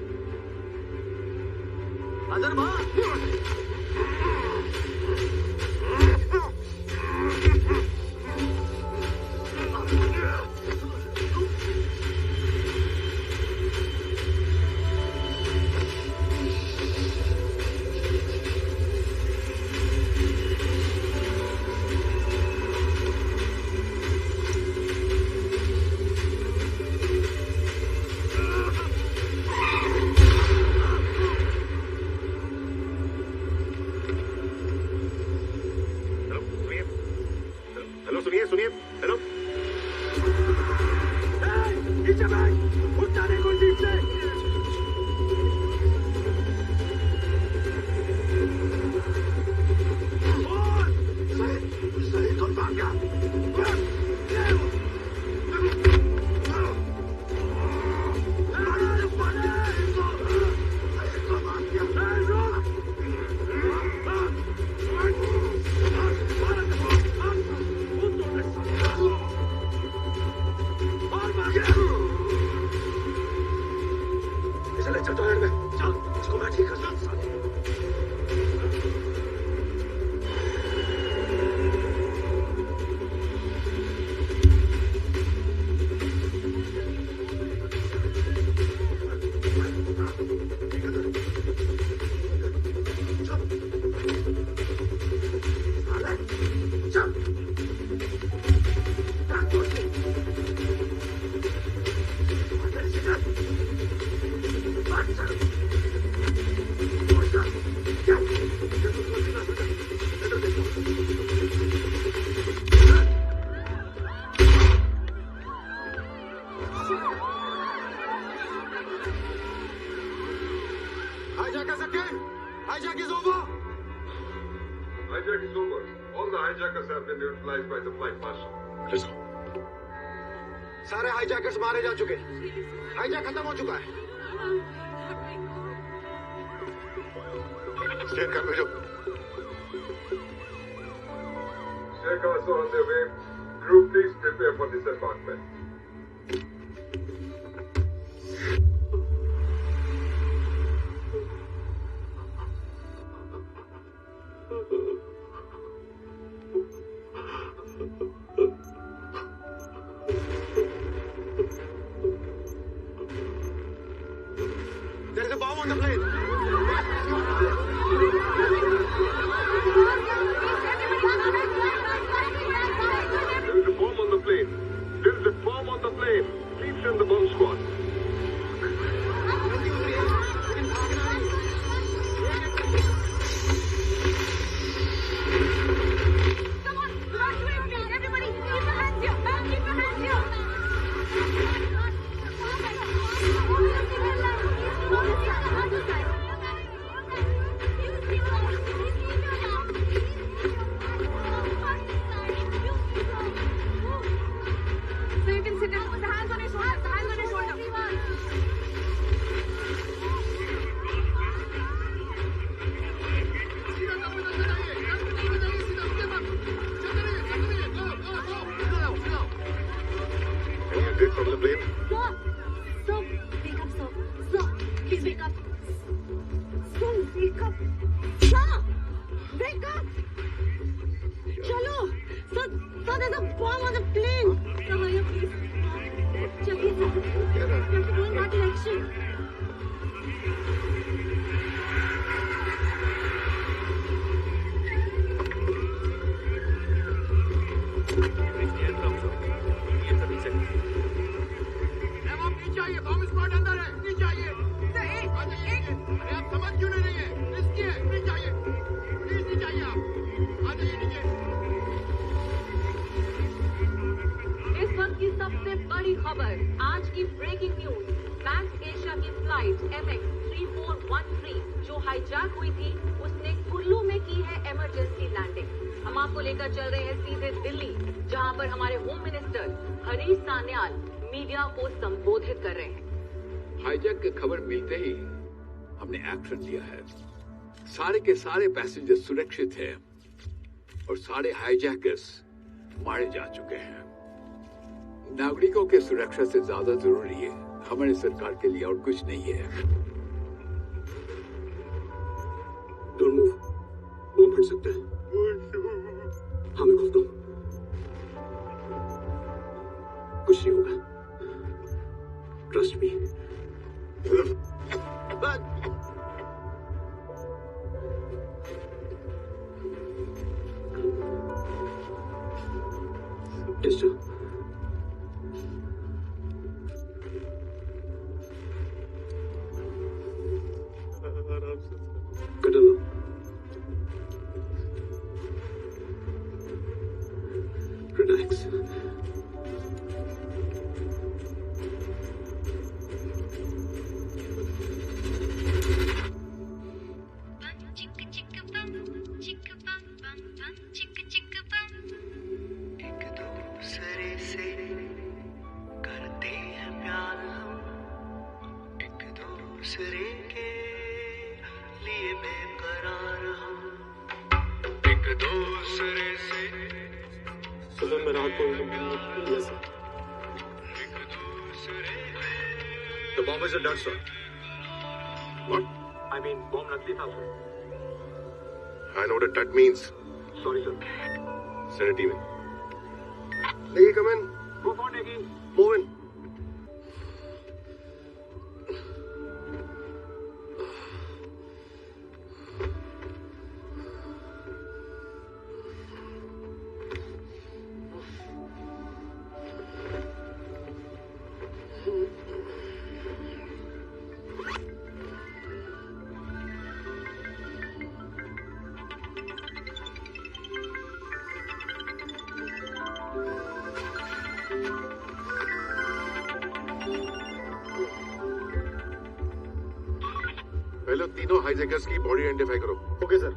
अदर माँ। सारे हाईजैकर्स मारे जा चुके। हाईजैक खत्म हो चुका है। स्टेन कर भेजो। Shackers on their way. Crew, please prepare for disembarkation. There's a bomb on the plane. There is a bomb on the plane. There is a bomb on the plane. Please send the bomb squad. जल्दी उतरिए, लेकिन भागना नहीं। Flight MX3413 जो hijack हुई थी उसने कुल्लू में की है इमरजेंसी लैंडिंग। हम आपको लेकर चल रहे हैं सीधे दिल्ली, जहां पर हमारे home minister Harish Sanyal media को संबोधित कर रहे हैं। हाईजैक की खबर मिलते ही हमने एक्शन लिया है। सारे के सारे पैसेंजर सुरक्षित हैं और सारे हाईजैकर्स मारे जा चुके हैं। नागरिकों के सुरक्षा से ज्यादा जरूरी है हमारी सरकार के लिए और कुछ नहीं है। डोंट मूव, बम फट सकता है। हाँ मैं खोलता हूँ, कुछ नहीं होगा, ट्रस्ट मी। Disturb Relax. एक दूसरे से करते हैं प्यार हम, एक दूसरे के लिए बेकरार हम, एक दूसरे से सर मैं रात को yes, sir. The bomb is a dud, sir. What? I mean, bomb नकली था sir. I know what a dud means. Sorry sir। Send a team in. Negi, come in. Go for Negi। Move in. पहले तीनों hijackers की body identify करो। Okay sir,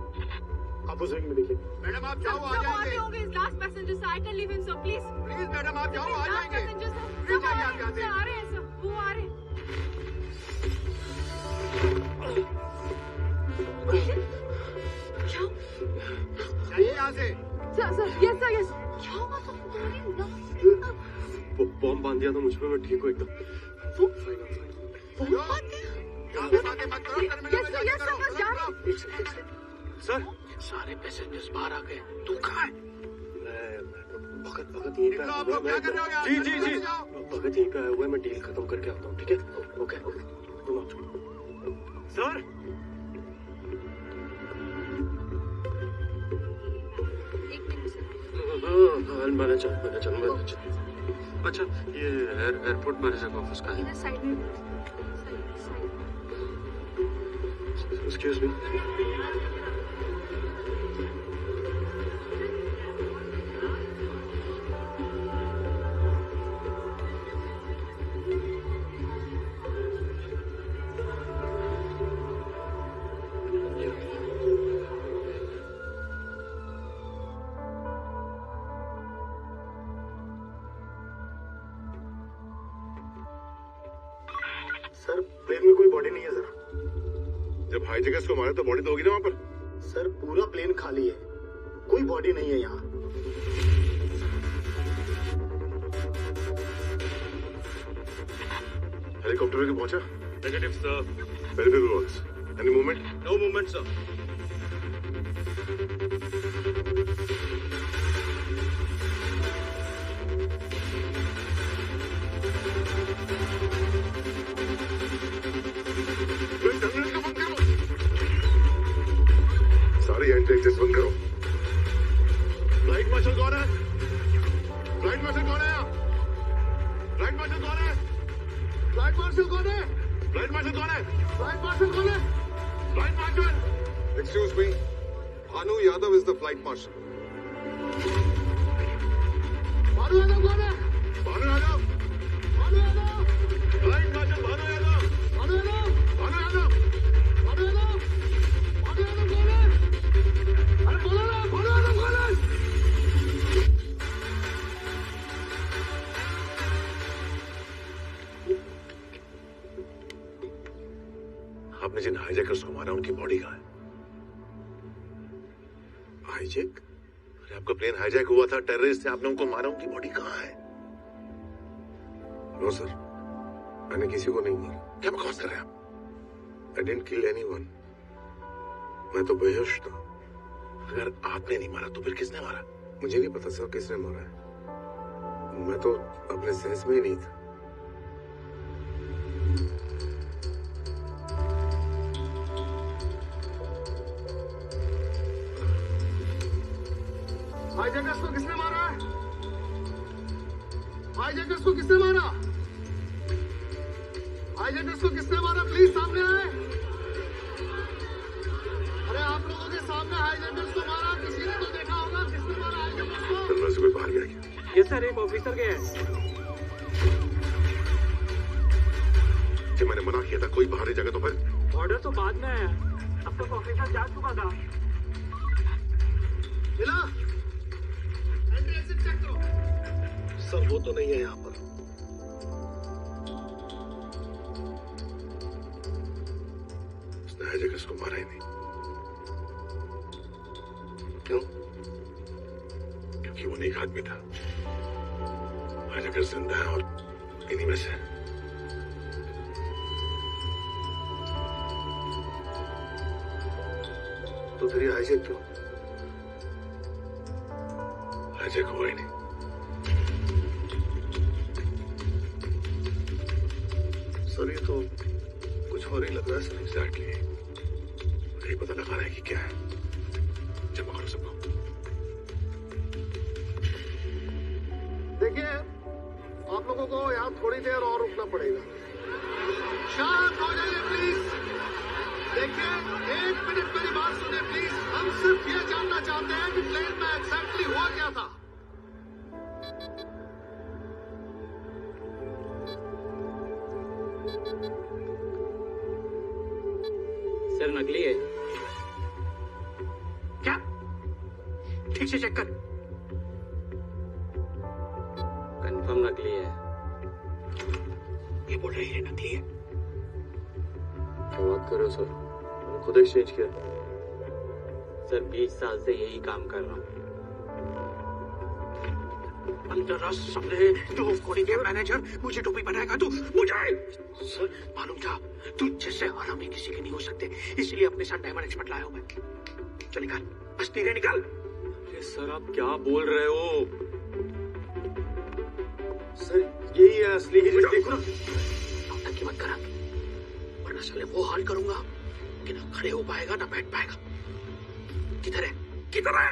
आप उस wing में देखिए। मैडम आप जाओ, आ जाएंगे। Last passenger sir, I can leave him sir please. Please madam आप जाओ, आ जाएंगे। सर आ रहे हैं सर, वो आ रहे हैं। चाहिए यहाँ से। Sir yes sir yes. क्या हुआ तो बॉम्ब बांध दिया था मुझ पे, मैं ठीक हूँ एकदम। सर सारे पैसेंजर्स बाहर आ गए, तू कहाँ है? भगत यहीं पे जी जी जी भगत यहीं पे आया हुआ है, मैं डील खत्म करके आता हूँ, ठीक है? ओके तुम आओ। सर मैंने चल। अच्छा ये एयरपोर्ट मैनेजर का ऑफिस कहाँ है? साइड में। Excuse me. सर प्लेन में कोई बॉडी नहीं है सर। जब हाईजैकर्स को मारे तो बॉडी तो होगी ना वहाँ पर? सर पूरा प्लेन खाली है, कोई बॉडी नहीं है यहाँ। हेलीकॉप्टर में पहुंचा? Negative sir. Very good works. Any movement? No movement sir. सारी एंट्री एग्जिट बंद करो। फ्लाइट मार्शल कौन है? फ्लाइट मार्शल कौन है? फ्लाइट मार्शल कौन है? फ्लाइट मार्शल कौन है? फ्लाइट मार्शल कौन है? फ्लाइट मार्शल कौन है? Flight marshal. Excuse me. Bhanu Yadav is the flight marshal. Bhanu Yadav कौन है? भानु यादव। भानु यादव। Flight marshal Bhanu Yadav. भानु यादव। आपने जिन हाईजैकर्स को मारा उनकी बॉडी कहाँ है? हाईजैक? अरे आपका प्लेन हाईजैक हुआ था, टेररिस्ट थे, आपने उनको मारा, उनकी बॉडी कहाँ है? नो सर, मैंने किसी को नहीं मारा। क्या बकवास कर रहे हैं आप? I didn't kill anyone. मैं तो बेहोश था। अगर आपने नहीं मारा तो फिर किसने मारा? मुझे नहीं पता सर किसने मारा है। मैं तो अपने सेंस में ही नहीं था। हाईजैकर्स को किसने मारा है? हाईजैकर्स को किसने मारा? हाईजैकर्स को किसने मारा? प्लीज सामने आए। अरे आप लोगों के सामने हाईजैकर्स को मारा, किसी ने तो देखा होगा किसने मारा हाईजैकर्स को? टनल से कोई बाहर गया क्या? ये सर एक ऑफिसर गया है। जब मैंने मना किया था कोई बाहर नहीं जाएगा तो फिर? ऑर्डर तो बाद में आया, अब तक ऑफिसर जा चुका था। मिला? एंट्री एग्जिट चेक करो। सर वो तो नहीं है यहाँ पर। उसने हाईजैकर्स को मारा ही नहीं। क्यों? क्योंकि वो नेक आदमी था। हाईजैकर जिंदा है और इन्हीं में से। तो फिर ये हाईजैक क्यों? हाईजैक हुआ ही नहीं। सर ये तो कुछ और ही लग रहा है सर। एग्जैक्टली। यही पता लगा रहा है कि क्या है। जमा करो सबको। देखिए, आप लोगों को यहाँ थोड़ी देर और रुकना पड़ेगा। शांत हो जाइए प्लीज। देखिए, 1 मिनट मेरी बात सुनिए प्लीज। हम सिर्फ ये जानना चाहते हैं कि प्लेन में एग्जैक्टली हुआ क्या था। सर नकली है। क्या? ठीक से चेक कर। कंफर्म नकली है। ये बोल रहे हैं नकली है। क्या बात कर रहे हो सर? मैंने खुद एक्सचेंज किया। सर 20 साल से यही काम कर रहा हूँ। 15 साल तू कोड़ी के मैनेजर, मुझे टोपी बनाएगा तू? मुझे सर मालूम था तू जैसे हरामी किसी के नहीं हो सकते, इसलिए अपने साथ डायमंड एक्सपर्ट लाया हूं मैं। चल निकाल, अस्तीरे निकाल। अरे सर आप क्या बोल रहे हो? सर यही है असली हीरे। देखो ना, नौटंकी मत करा, वरना साले वो हाल करूंगा कि ना खड़े हो पाएगा ना बैठ पाएगा। किधर है? किधर है?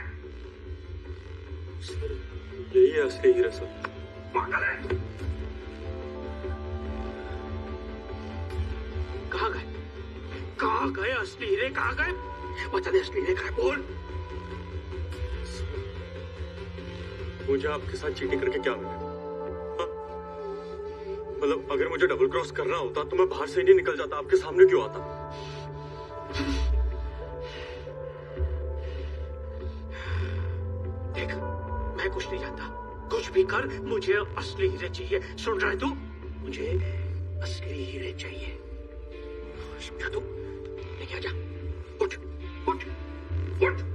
सर यही है असली हीरा सर। पागल है। कहाँ गए? कहाँ गए असली हीरे? कहाँ गए? बता दे असली हीरे कहाँ है, बोल। मुझे आपके साथ चीटिंग करके क्या मिलेगा? मतलब अगर मुझे डबल क्रॉस करना होता तो मैं बाहर से ही नहीं निकल जाता, आपके सामने क्यों आता? देख, मैं कुछ नहीं जानता, कुछ भी कर, मुझे असली हीरे चाहिए। सुन रहा है तू? मुझे असली हीरे चाहिए, समझा तू? लेके आजा। उठ उठ उठ।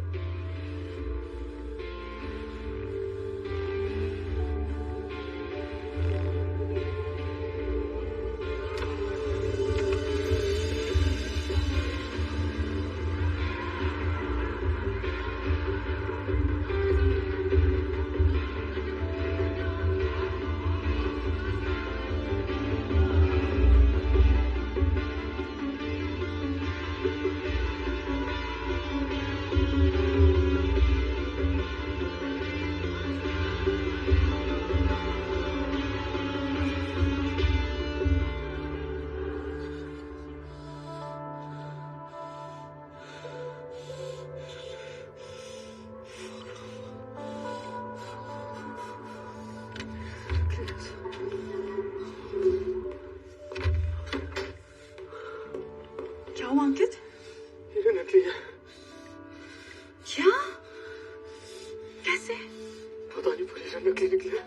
क्या हुआ अंकित? ये नकली है। क्या? कैसे? पता नहीं, पर ये नकली निकली है।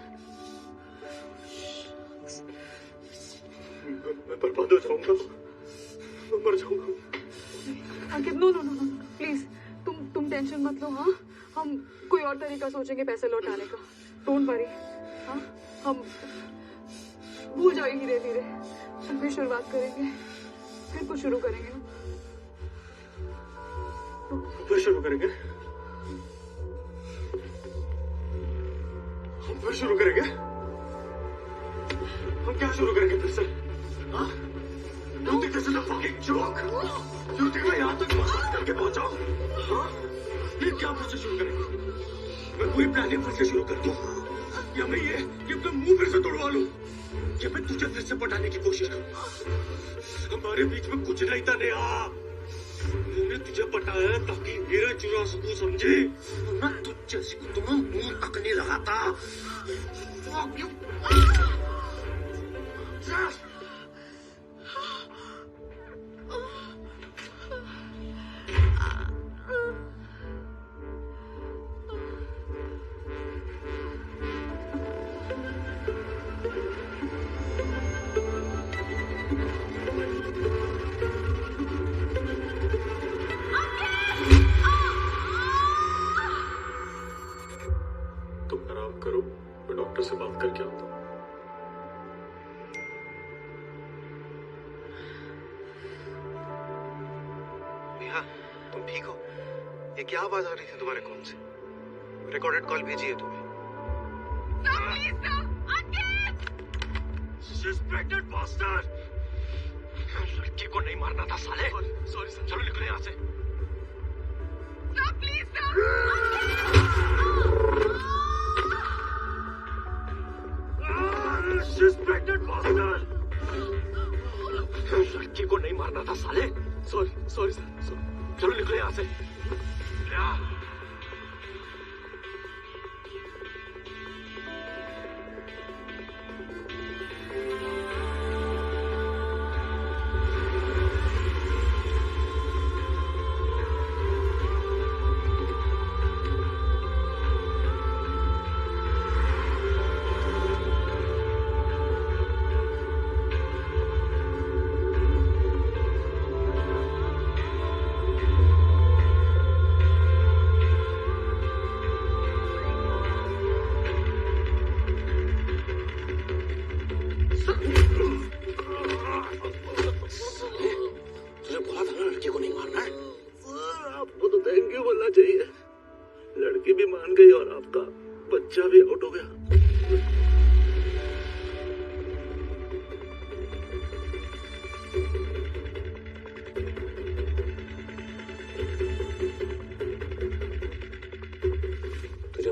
मैं बर्बाद हो जाऊंगा। मैं मर जाऊंगा। Ankit no no no no please, तुम टेंशन मत लो। हाँ, हम कोई और तरीका सोचेंगे पैसे लौटाने का। Don't worry. हाँ, हम भूल जाओगे धीरे धीरे, फिर शुरुआत करेंगे, फिर कुछ शुरू करेंगे। फिर शुरू करेंगे, हम फिर शुरू करेंगे। हम क्या शुरू करेंगे फिर से? हाँ? You think this is a fucking joke? You think मैं यहाँ तक मसाज करके पहुंचाऊं? हाँ? ये क्या फिर से शुरू करेंगे? मैं कोई प्लानिंग फिर से शुरू कर दूं? या मैं ये अपना मुंह फिर से तोड़वा लूं? या मैं तुझे फिर से पटाने की कोशिश करूं? हमारे बीच में कुछ नहीं था नेहा। मैंने तुझे पटाया ताकि हीरे चुरा सकूं, समझे? मैं तुझ जैसी को तुम्हें मुंह तक नहीं लगाता। Fuck you. से बात करके आता हूँ। नेहा, तुम ठीक हो? ये क्या आवाज आ रही थी तुम्हारे फोन से? रिकॉर्डेड कॉल भेजी है तुम्हें। Suspected bastard! लड़की को नहीं मारना था साले। सॉरी सर, चलो निकलो यहाँ से। Suspected bastard! लड़की को नहीं मारना था साले। सॉरी सॉरी सर, चलो निकलो यहाँ से।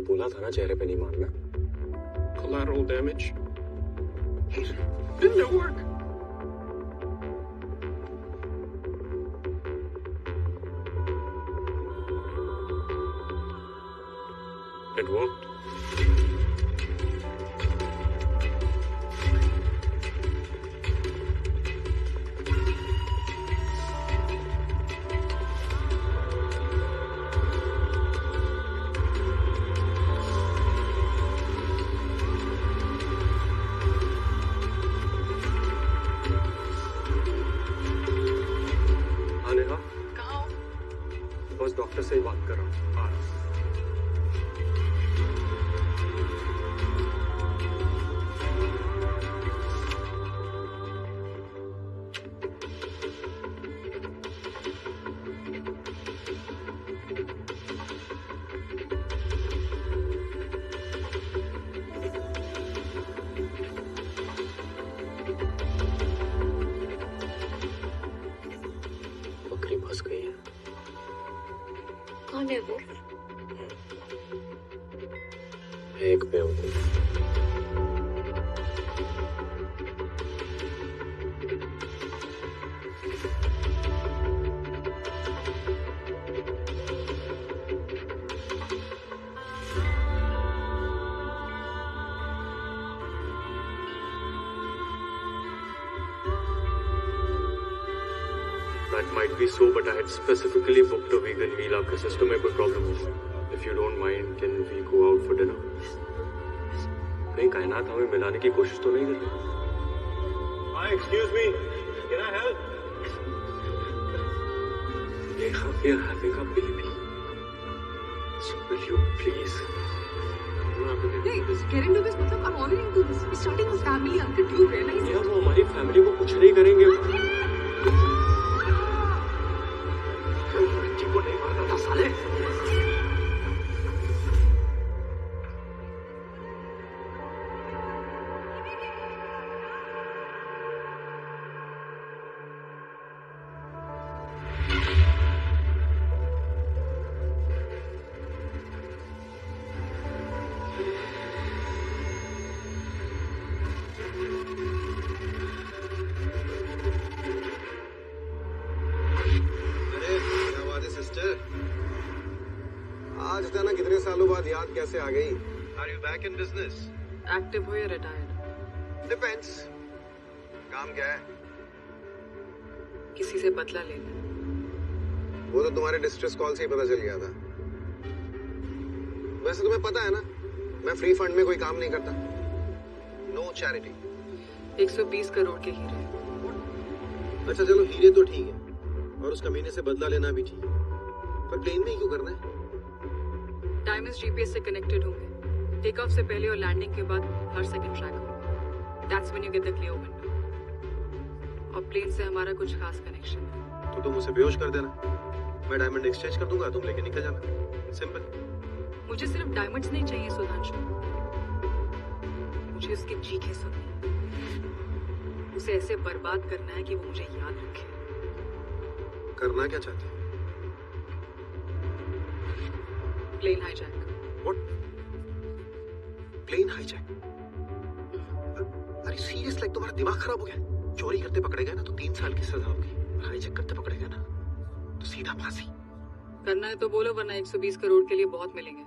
बोला था ना चेहरे पे नहीं मारना। Collateral damage. Didn't it work? It worked. Doctor से ही बात कर रहा हूँ। बकरी फंस गई है। कौन है वो? एक बेवकूफ। That might be so, but I had specifically booked a vegan meal. आपके सिस्टम में कोई प्रॉब्लम हो? If you don't mind, can we go out for dinner? कहीं कायनात हमें मिलाने की कोशिश तो नहीं कर रही? Hi, excuse me. Can I help? Neha, we are having a baby. So will you please? Hey, getting to this मतलब I'm already into this. We're starting a family, Uncle. Do you realize? यार वो हमारी family को कुछ नहीं करेंगे। बच्ची को नहीं मारना था साले। कैसे आ गई? Are you back in business? Active हो या retired? Depends. काम क्या है? किसी से बदला लेना। वो तो तुम्हारे डिस्ट्रेस कॉल से ही पता चल गया था। वैसे तुम्हें पता है ना, मैं फ्री फंड में कोई काम नहीं करता। No charity. 120 करोड़ के हीरे। अच्छा चलो, हीरे तो ठीक है और उस कमीने से बदला लेना भी ठीक है, पर प्लेन में ही क्यों करना है? डायमंड्स जीपीएस से कनेक्टेड होंगे। टेक ऑफ से पहले और लैंडिंग के बाद हर सेकंड ट्रैक होगा। That's when you get the clear window. और प्लेन से हमारा कुछ खास कनेक्शन है। तो तुम उसे बेहोश कर देना, मैं डायमंड एक्सचेंज कर दूंगा, तुम लेके निकल जाना। सिंपल। मुझे सिर्फ डायमंड्स नहीं चाहिए सुधांशु, मुझे उसकी चीखें सुननी है। उसे ऐसे बर्बाद करना है कि वो मुझे याद रखे। करना क्या चाहती है? Plane hijack. What? Plane hijack? अरे सीरियस, लाइक तुम्हारा दिमाग खराब हो गया? चोरी करते पकड़े गए ना तो 3 साल की सजा होगी, हाईजैक करते पकड़े गए ना तो सीधा फांसी। करना है तो बोलो, वरना 120 करोड़ के लिए बहुत मिलेंगे।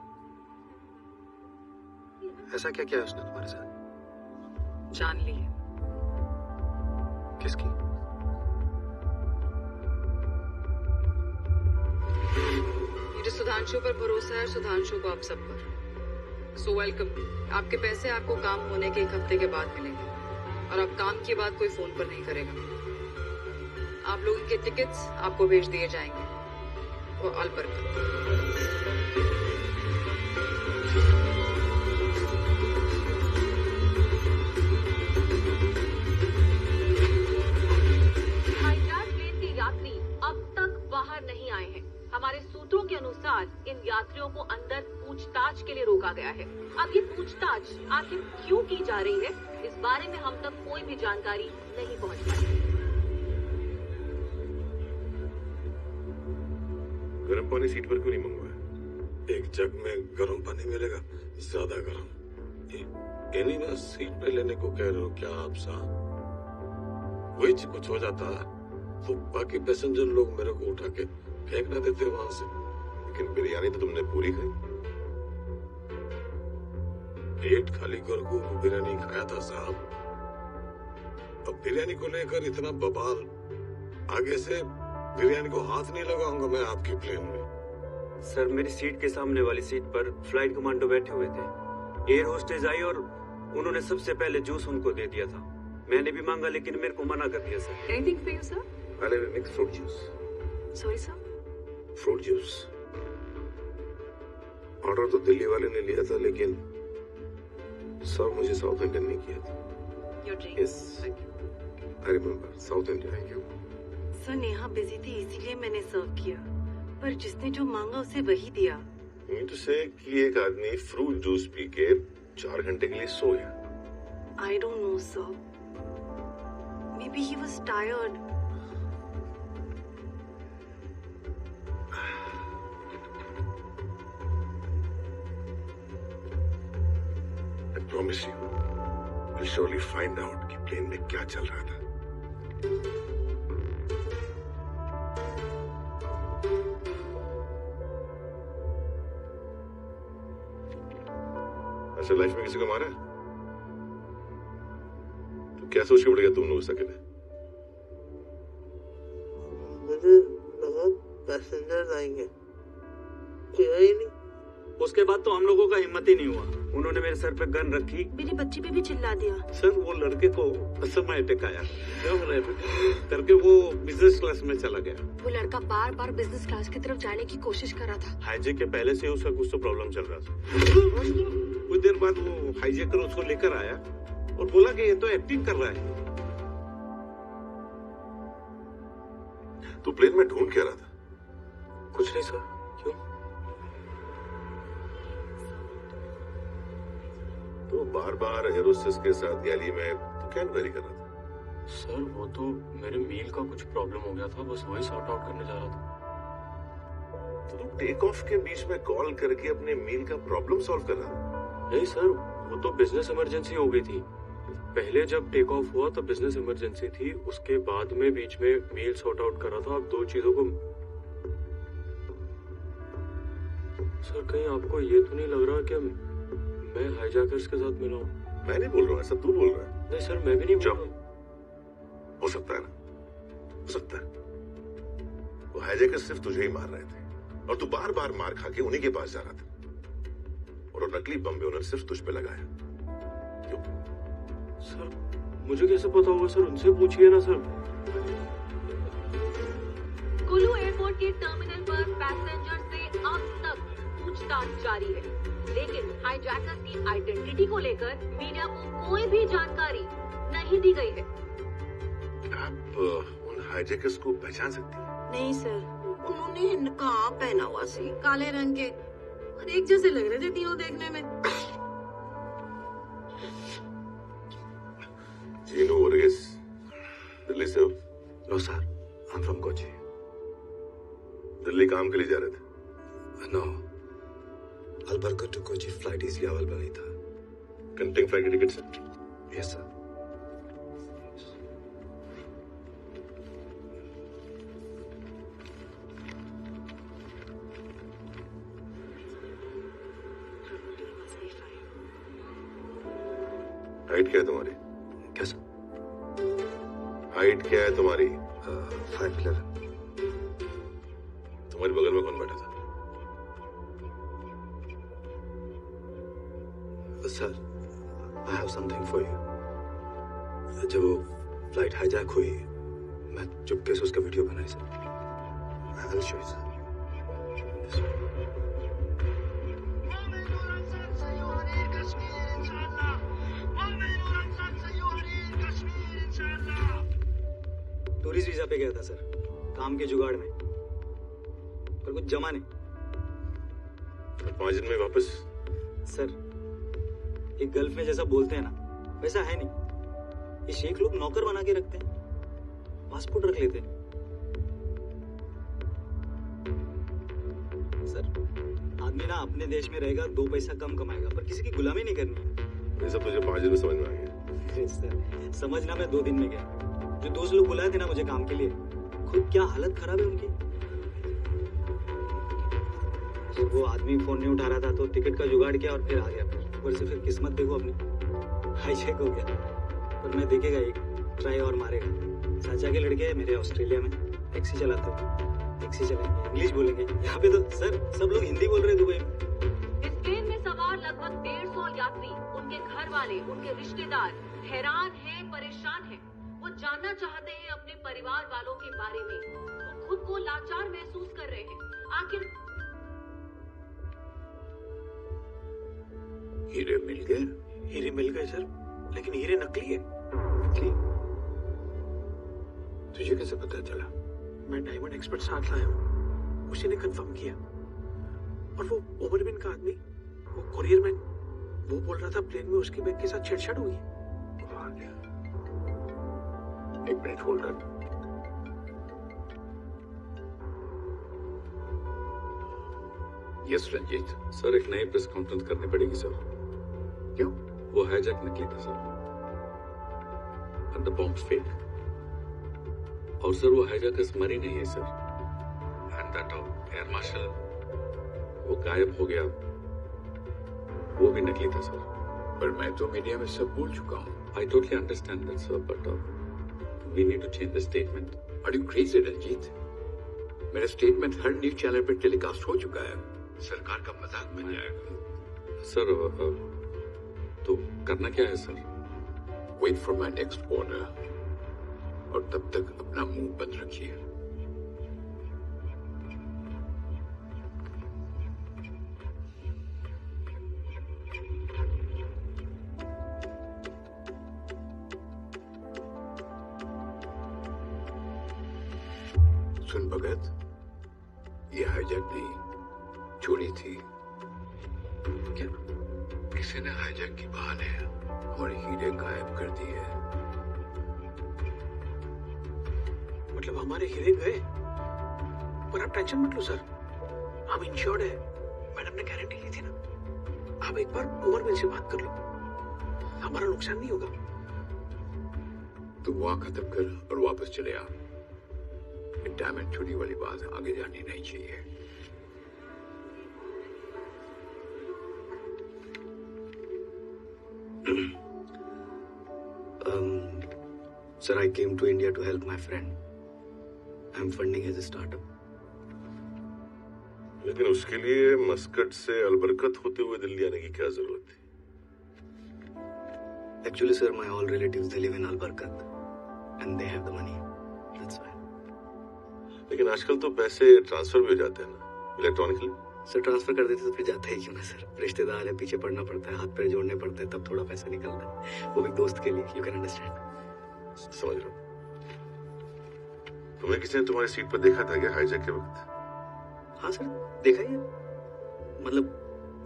ऐसा क्या किया उसने तुम्हारे साथ? जान ली है। किसकी? मुझे सुधांशु पर भरोसा है, सुधांशु को आप सब पर। So welcome. आपके पैसे आपको काम होने के 1 हफ्ते के बाद मिलेंगे और अब काम की बात कोई फोन पर नहीं करेगा। आप लोगों के टिकट्स आपको भेज दिए जाएंगे। और हाईजैक प्लेन के यात्री अब तक बाहर नहीं आए हैं। हमारे सूत्रों के अनुसार इन यात्रियों को अंदर पूछताछ के लिए रोका गया है। अब ये पूछताछ आखिर क्यों की जा रही है, इस बारे में हम तक कोई भी जानकारी नहीं पहुंच पाई। गर्म पानी सीट पर क्यों नहीं मंगवाया? एक जग में गर्म पानी मिलेगा, ज्यादा गर्म। इन्हीं में सीट पे लेने को कह रहे हो क्या आप साहब? वही कुछ हो जाता तो बाकी पैसेंजर लोग मेरे को उठा के फेंक ना देते वहां से। लेकिन बिरयानी तो तुमने पूरी खाई। पेट खाली कर को बिरयानी खाया था साहब। अब बिरयानी को लेकर इतना बवाल, आगे से बिरयानी को हाथ नहीं लगाऊंगा मैं आपकी प्लेन में। सर, मेरी सीट के सामने वाली सीट पर फ्लाइट कमांडो बैठे हुए थे। एयर होस्टेज आई और उन्होंने सबसे पहले जूस उनको दे दिया था। मैंने भी मांगा लेकिन मेरे को मना कर दिया sir. Anything for you sir? I'll have a mixed fruit juice. Sorry sir? Fruit juice. Order तो दिल्ली वाले ने लिया था लेकिन सर्व मुझे साउथ इंडियन ने किया था। Yes. I remember. South Indian. Thank you. Sir, Neha busy थी इसीलिए मैंने सर्व किया, पर जिसने जो मांगा उसे वही दिया। मीन टू से कि एक आदमी फ्रूट जूस पी के 4 घंटे के लिए सोया। I don't know, sir. Maybe he was tired. I promise you, we'll surely find out कि प्लेन में क्या चल रहा था। अच्छा, लाइफ में किसी को मारा है? तो क्या सोच के उड़ गया तुम लोग सके थे? मुझे लगा पैसेंजर आएंगे, किया ही नहीं। उसके बाद तो हम लोगों का हिम्मत ही नहीं हुआ। उन्होंने मेरे सर पे गन रखी। मेरी बच्ची पे भी चिल्ला दिया। सर वो लड़के को समय अटैक आया करके वो बिजनेस क्लास में चला गया। वो लड़का बार बार बिजनेस क्लास की तरफ जाने की कोशिश कर रहा था। हाईजैक के पहले से उसका कुछ तो प्रॉब्लम चल रहा था। कुछ देर बाद वो हाईजैकर उसको लेकर आया और बोला कि ये तो एक्टिंग कर रहा है। तू प्लेन में ढूंढ क्या रहा था? कुछ नहीं सर। क्यों? तो बार बार एरोस्टेस के साथ गैली में तो क्या इंक्वायरी कर रहा था? सर वो तो मेरे मील का कुछ प्रॉब्लम हो गया था, बस वही सॉर्ट आउट करने जा रहा था। तो तू टेक ऑफ के बीच में कॉल करके अपने मील का प्रॉब्लम सॉल्व कर रहा था? नहीं सर, वो तो बिजनेस इमरजेंसी हो गई थी। पहले जब टेक ऑफ हुआ तो बिजनेस इमरजेंसी थी, उसके बाद में बीच में मील सॉर्ट आउट कर रहा था। अब दो चीजों को सर कहीं आपको ये तो नहीं लग रहा कि मैं हाईजैकर्स के साथ मिला हूँ? मैं नहीं बोल रहा हूँ, ऐसा तू बोल रहा है। नहीं सर मैं भी नहीं बोल रहा। हो सकता है ना, हो सकता है वो हाईजैकर सिर्फ तुझे ही मार रहे थे और तू बार बार मार खा के उन्हीं के पास जा रहा था और वो नकली बम भी उन्होंने सिर्फ तुझ पे लगाया। क्यों? सर मुझे कैसे पता होगा सर? उनसे पूछिए ना सर। कुल्लू एयरपोर्ट के टर्मिनल पर पैसेंजर से अब तक पूछताछ जारी है, लेकिन हाईजैकर्स की आइडेंटिटी को लेकर मीडिया को कोई भी जानकारी नहीं दी गई है। आप उन हाईजैकर्स को पहचान सकती हैं? नहीं सर, उन्होंने नकाब पहना हुआ सी, काले रंग के और एक जैसे लग रहे थे तीनों देखने में। जीनू वर्गीस, दिल्ली से हो? No sir, I am from Kochi. Delhi काम के लिए जा रहे थे? No, Albuquerque to Kochi flight easily available नहीं था। कनेक्टिंग फ्लाइट की टिकट से? Yes sir. हाइट क्या है तुम्हारी? क्या सर? हाइट क्या है तुम्हारी? 5'11". तुम्हारे बगल में कौन बैठा था? Sir, I have something for you. जब वो फ्लाइट हाईजैक हुई, मैं चुपके से उसका वीडियो बनाई sir. I will show you sir. Tourist visa पे गया था सर, काम के जुगाड़ में, पर कुछ जमा नहीं। 5 दिन में वापस? सर ये गल्फ में जैसा बोलते हैं ना, वैसा है नहीं। ये शेख लोग नौकर बना के रखते हैं, पासपोर्ट रख लेते हैं। सर आदमी ना अपने देश में रहेगा, 2 पैसा कम कमाएगा, पर किसी की गुलामी नहीं करनी। ये सब तुझे 5 दिन में समझ में आ गया? सर समझना मैं 2 दिन में गया। जो दोस्त लोग बुलाए थे ना मुझे काम के लिए, खुद क्या हालत खराब है उनकी। जब वो आदमी फोन नहीं उठा रहा था तो टिकट का जुगाड़ किया और फिर आ गया। ऊपर से फिर किस्मत देखो अपनी, हाईजैक हो गया। पर मैं देखेगा एक ट्राई और मारेगा। चाचा के लड़के मेरे ऑस्ट्रेलिया में टैक्सी चलाते हो, टैक्सी चलेंगे, इंग्लिश बोलेंगे। यहाँ पे तो सर सब लोग हिंदी बोल रहे हैं दुबई में। इस प्लेन में सवार लगभग 150 यात्री, उनके घर वाले, उनके रिश्तेदार हैरान हैं, परेशान हैं। वो जानना चाहते हैं अपने परिवार वालों के बारे में। वो खुद को लाचार महसूस कर रहे हैं। आखिर हीरे मिल गए? हीरे मिल गए सर, लेकिन हीरे नकली है। नकली? तुझे कैसे पता चला? मैं डायमंड एक्सपर्ट साथ लाया हूँ, उसी ने कंफर्म किया। और वो ओवरबिन का आदमी, वो कोरियर मैन, वो बोल रहा था प्लेन में उसकी बैग के साथ छेड़छाड़ हुई। एक मिनट होल्ड कर। यस रंजीत। सर एक नई प्रेस कॉन्फ्रेंस करनी पड़ेगी सर। क्यों? वो हाईजैक नकली था sir, and the bomb fake. और सर वो हाईजैकर्स मरी नहीं है sir, and that air marshal वो गायब हो गया, वो भी नकली था सर। पर मैं तो मीडिया में सब बोल चुका हूँ। I totally understand that sir, but we need to change the statement. Are you crazy Ranjeet? मेरा स्टेटमेंट हर न्यूज चैनल पर टेलीकास्ट हो चुका है। सरकार का मजाक बन जाएगा। सर तो करना क्या है sir? Wait for my next order, और तब तक अपना मुंह बंद रखिए। सुन भगत, ये हाईजैक नहीं, चोरी थी। क्या किसी ने हाईजैक की बहाने हमारे हीरे गायब कर दी है? मतलब हमारे हीरे गए? पर आप टेंशन मत लो सर, हम इंश्योर्ड है। मैडम ने गारंटी ली थी ना। आप एक बार उमर मिल से बात कर लो, हमारा नुकसान नहीं होगा। तू वहां खत्म कर और वापस चले आ। डायमंड चोरी वाली बात आगे जानी नहीं चाहिए। Sir, I came to India to help my friend. I'm funding his startup. लेकिन उसके लिए मस्कट से अलबरकत होते हुए दिल्ली आने की क्या जरूरत थी? Actually, sir, my all relatives they live in Albarkat, and they have the money. That's why. लेकिन आजकल तो पैसे ट्रांसफर भी हो जाते हैं ना, इलेक्ट्रॉनिकली। सर ट्रांसफर कर देते तो फिर जाता ही क्यों ना सर? रिश्तेदार है, पीछे पड़ना पड़ता है, हाथ पैर जोड़ने पड़ते हैं, तब थोड़ा पैसा निकलता है, वो भी दोस्त के लिए। You can understand. समझ रहा हूँ। तुम्हें किसी ने तुम्हारी सीट पर देखा था क्या हाईजैक के वक्त? हाँ सर, देखा ही है। मतलब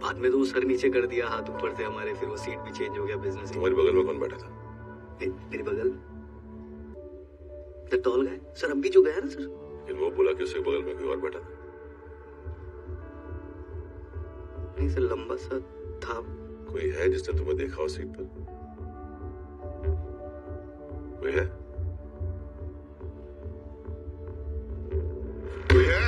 बाद में तो वो सर नीचे कर दिया, हाथ ऊपर थे हमारे, फिर वो सीट भी चेंज हो गया। बिजनेस तुम्हारी बगल में कौन बैठा था? मेरी बगल द टॉल गाय सर, अब भी जो गया ना सर। लेकिन वो बोला कि उसके बगल में कोई और बैठा था। नहीं सर, लंबा सा था। कोई है जिसने तुम्हें देखा हो सीट पर? कोई है? कोई है?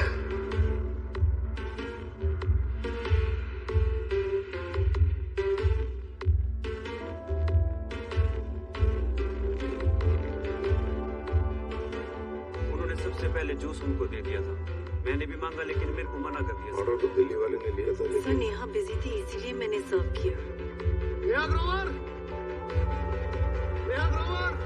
उन्होंने सबसे पहले जूस उनको दे दिया था। मैंने भी मांगा लेकिन मेरे को मना कर दिया। ऑर्डर तो दिल्ली वाले ने लिया था, सर नेहा बिजी थी इसीलिए मैंने सर्व किया। Neha Grover, Neha Grover,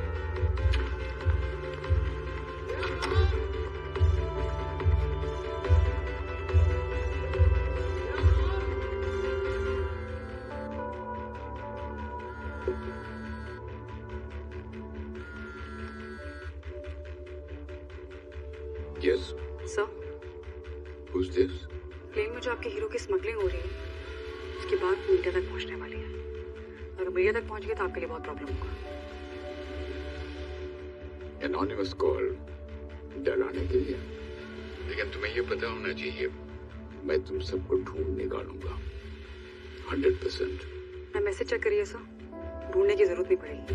Yes. Sir, Who's this? Plane में जो आपके हीरो की स्मगलिंग हो रही है, उसके बाद मीडिया तक पहुंचने वाली है। अगर मीडिया तक पहुंच गई तो आपके लिए बहुत प्रॉब्लम होगा। Anonymous call डराने के लिए, लेकिन तुम्हें ये पता होना चाहिए मैं तुम सबको ढूंढ निकालूंगा 100%। मैं मैसेज चेक करिए सर, ढूंढने की जरूरत नहीं पड़ेगी।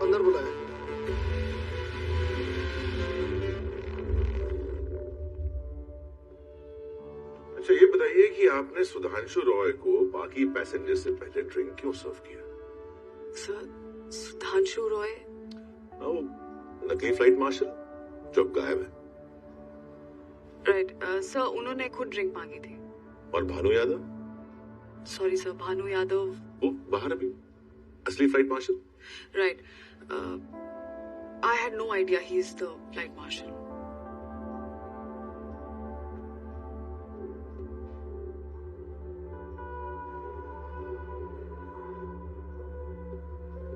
अंदर बुलाया। अच्छा ये बताइए कि आपने सुधांशु रॉय को बाकी पैसेंजर से पहले ड्रिंक क्यों सर्व किया? सर, सुधांशु रॉय? वो नकली फ्लाइट मार्शल जो अब गायब है। राइट सर, उन्होंने खुद ड्रिंक मांगी थी। और भानु यादव? सॉरी सर, भानु यादव वो बाहर अभी, असली flight marshal. Right, I had no idea he is the flight marshal.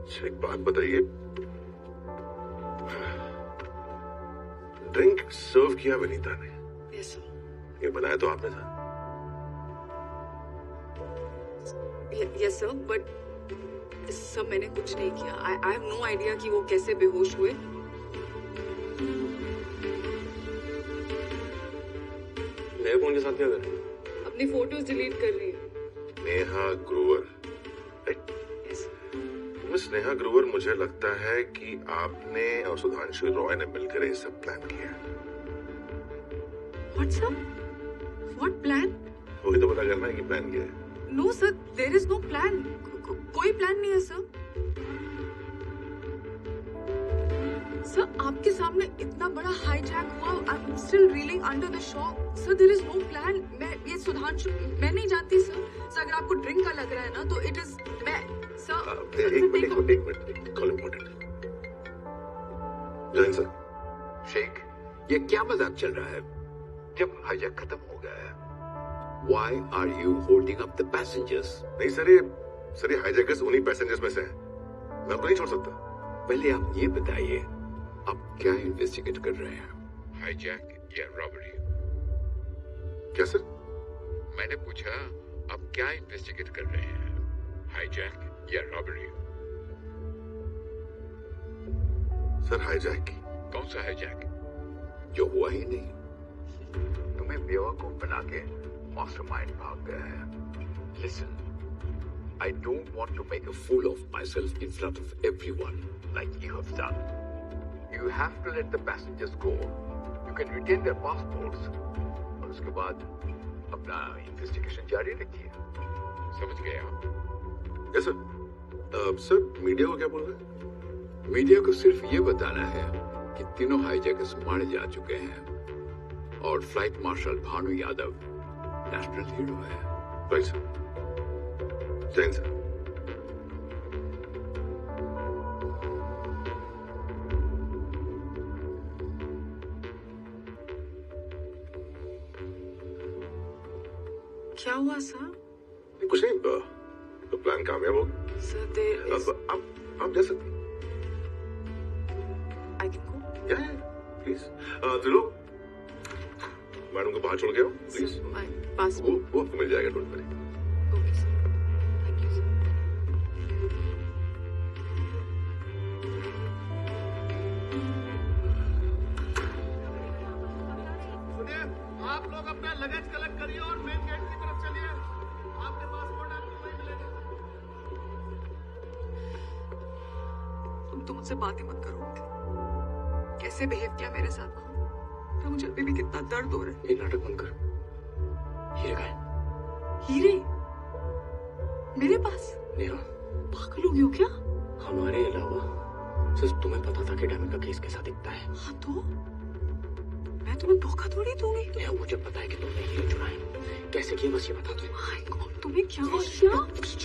अच्छा एक बात बताइए, ड्रिंक सर्व किया विनीता ने? Yes sir. ये बनाया तो आपने था? यस सर, बट सब मैंने कुछ नहीं किया। आई हैव नो आइडिया कि वो कैसे बेहोश हुए। नए फोन के साथ क्या कर रही है? अपनी फोटोज डिलीट कर रही है। नेहा ग्रोवर, मिस नेहा ग्रोवर, मुझे लगता है कि आपने और सुधांशु रॉय ने मिलकर ये सब प्लान किया। What sir? What plan? वही तो पता करना है कि प्लान क्या है। No sir, there is no plan. कोई प्लान नहीं है सर। सर आपके सामने इतना बड़ा हाईजैक हुआ, I am still reeling under the shock. Sir there is no plan. मैं ये सुधांशु मैं नहीं जानती सर। सर अगर आपको ड्रिंक का लग रहा है ना तो इट इज मैं सर। एक minute call important. Jain sir. Sheikh, ये क्या मजाक चल रहा है? जब हाईजैक खत्म हो गया है, why are you holding up the passengers? नहीं सर, ये हाईजैकर्स उन्हीं पैसेंजर्स में से हैं। मैं उनको नहीं छोड़ सकता। पहले आप ये बताइए, आप क्या इन्वेस्टिगेट कर रहे हैं? हाईजैक या रॉबरी? क्या सर? मैंने पूछा, आप क्या इन्वेस्टिगेट कर रहे हैं? हाईजैक या रॉबरी? Sir hijack. कौन सा हाईजैक? जो हुआ ही नहीं। तुम्हें बेवकूफ बना के मास्टरमाइंड भाग गया है। Listen, I don't want to make a fool of myself in front of everyone like you have done. You have to let the passengers go. You can retain their passports. और उसके बाद अपना investigation जारी रखिए। समझ गए आप? Yes sir. Sir media को क्या बोल रहे हैं? मीडिया को सिर्फ ये बताना है कि तीनों हाईजैकर्स मारे जा चुके हैं और flight marshal Bhanu Yadav national hero है। Right sir. जैन सर। क्या हुआ सर? कुछ नहीं, तो प्लान कामयाब हो गया। सर आप जा सकते हैं। I can go? Yeah, please. Trilok, madam को बाहर छोड़ के आओ, प्लीज। वो आपको मिल जाएगा, don't worry. Okay sir, thank you sir. सुनिए, आप लोग अपना लगेज कलेक्ट करिए और मेन गेट की तरफ चलिए। आपके पासपोर्ट आपको वहीं मिलेगा। तुम तो मुझसे बात ही मत करो। कैसे बिहेव किया मेरे साथ? तो मुझे अभी भी कितना दर्द हो रहा है। ये नाटक बंद कर। हीरे का है। हीरे? मेरे पास? नेहा, पागल हो गई हो क्या? हमारे अलावा सिर्फ तुम्हें पता था कि डायमंड का केस कैसा दिखता है। हाँ तो मैं तुम्हें धोखा थोड़ी दूंगी। नेहा, मुझे पता है कि तुमने हीरे चुराए, कैसे किया बस ये बता दो। माय गॉड, तुम्हें क्या हो गया?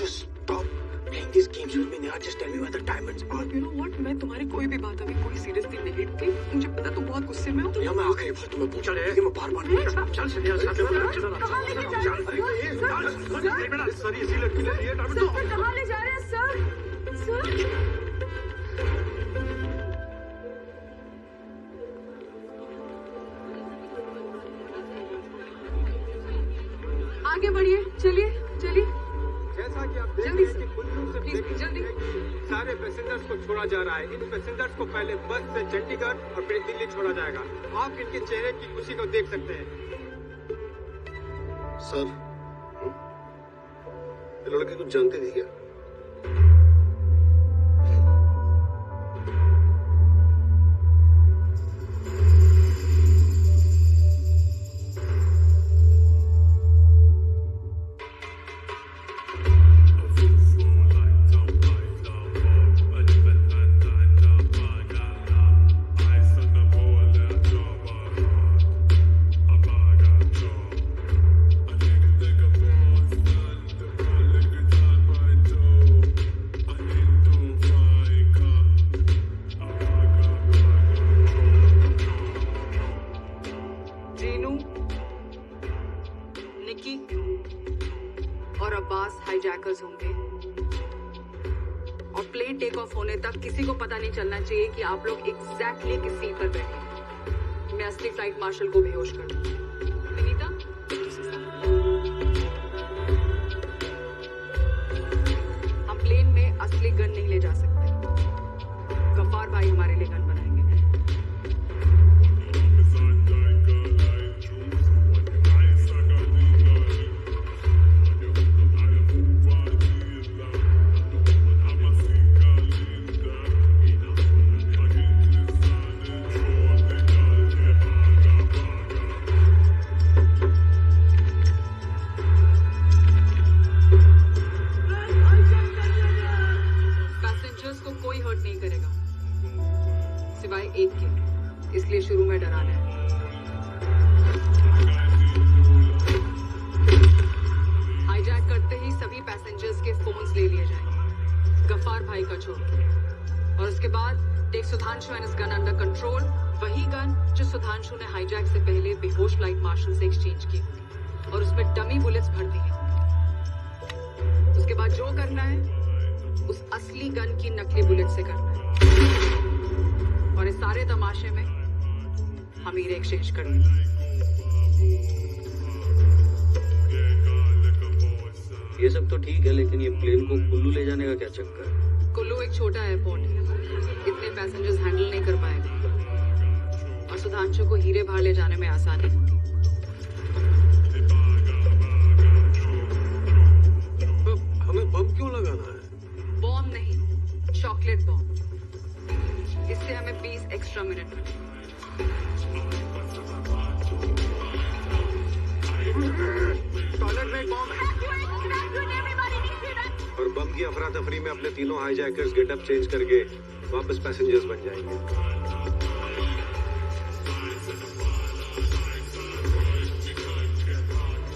Just stop playing these games with me, Neha. Just tell me where the diamonds are. You know what? मैं तुम्हारी कोई भी बात अभी कोई सीरियसली नहीं लेती। मुझे पता तुम बहुत गुस्से में हो। नेहा, मैं आखिरी बार तुम्हें पूछ रहा हूँ, मैं बार-बार नहीं कर सकता। चल सुनिए, सर इसी लड़की ने लिए डायमंड। सर कहाँ ले जा रहे हैं सर? सर आगे बढ़िए, चलिए चलिए। जैसा कि आप देख रहे हैं कि कुल्लू से जल्दी सारे पैसेंजर्स को छोड़ा जा रहा है। इन पैसेंजर्स को पहले बस से चंडीगढ़ और फिर दिल्ली छोड़ा जाएगा। आप इनके चेहरे की खुशी को देख सकते हैं। सर, ये लड़की कुछ जानती थी क्या? चलना चाहिए कि आप लोग एग्जैक्टली किस सीट पर बैठे। मैं असली फ्लाइट मार्शल को बेहोश कर दूं। विनीता, हम प्लेन में असली गन नहीं ले जा सकते। गफ्फार भाई हमारे लिए गन बनाएंगे। सुधांशु ने हाईजैक से पहले बेहोश फ्लाइट मार्शल से एक्सचेंज की और उसमें डमी बुलेट्स भर दी हैं। उसके बाद जो करना है उस असली गन की नकली बुलेट से करना है और इस सारे तमाशे में हम हीरे एक्सचेंज कर देंगे। ये सब तो ठीक है, लेकिन ये प्लेन को कुल्लू ले जाने का क्या चक्कर है? कुल्लू एक छोटा एयरपोर्ट है, इतने पैसेंजर्स हैंडल नहीं कर पाएगा और सुधांशु को हीरे बाहर ले जाने में आसानी होगी। हमें बम क्यों लगाना है? बॉम्ब नहीं, चॉकलेट बॉम्ब। इससे हमें 20 एक्स्ट्रा मिनट मिलेंगे। टॉयलेट में बॉम्ब है। और बम की अफरा तफरी में अपने तीनों हाईजैकर्स गेटअप चेंज करके वापस पैसेंजर्स बन जाएंगे।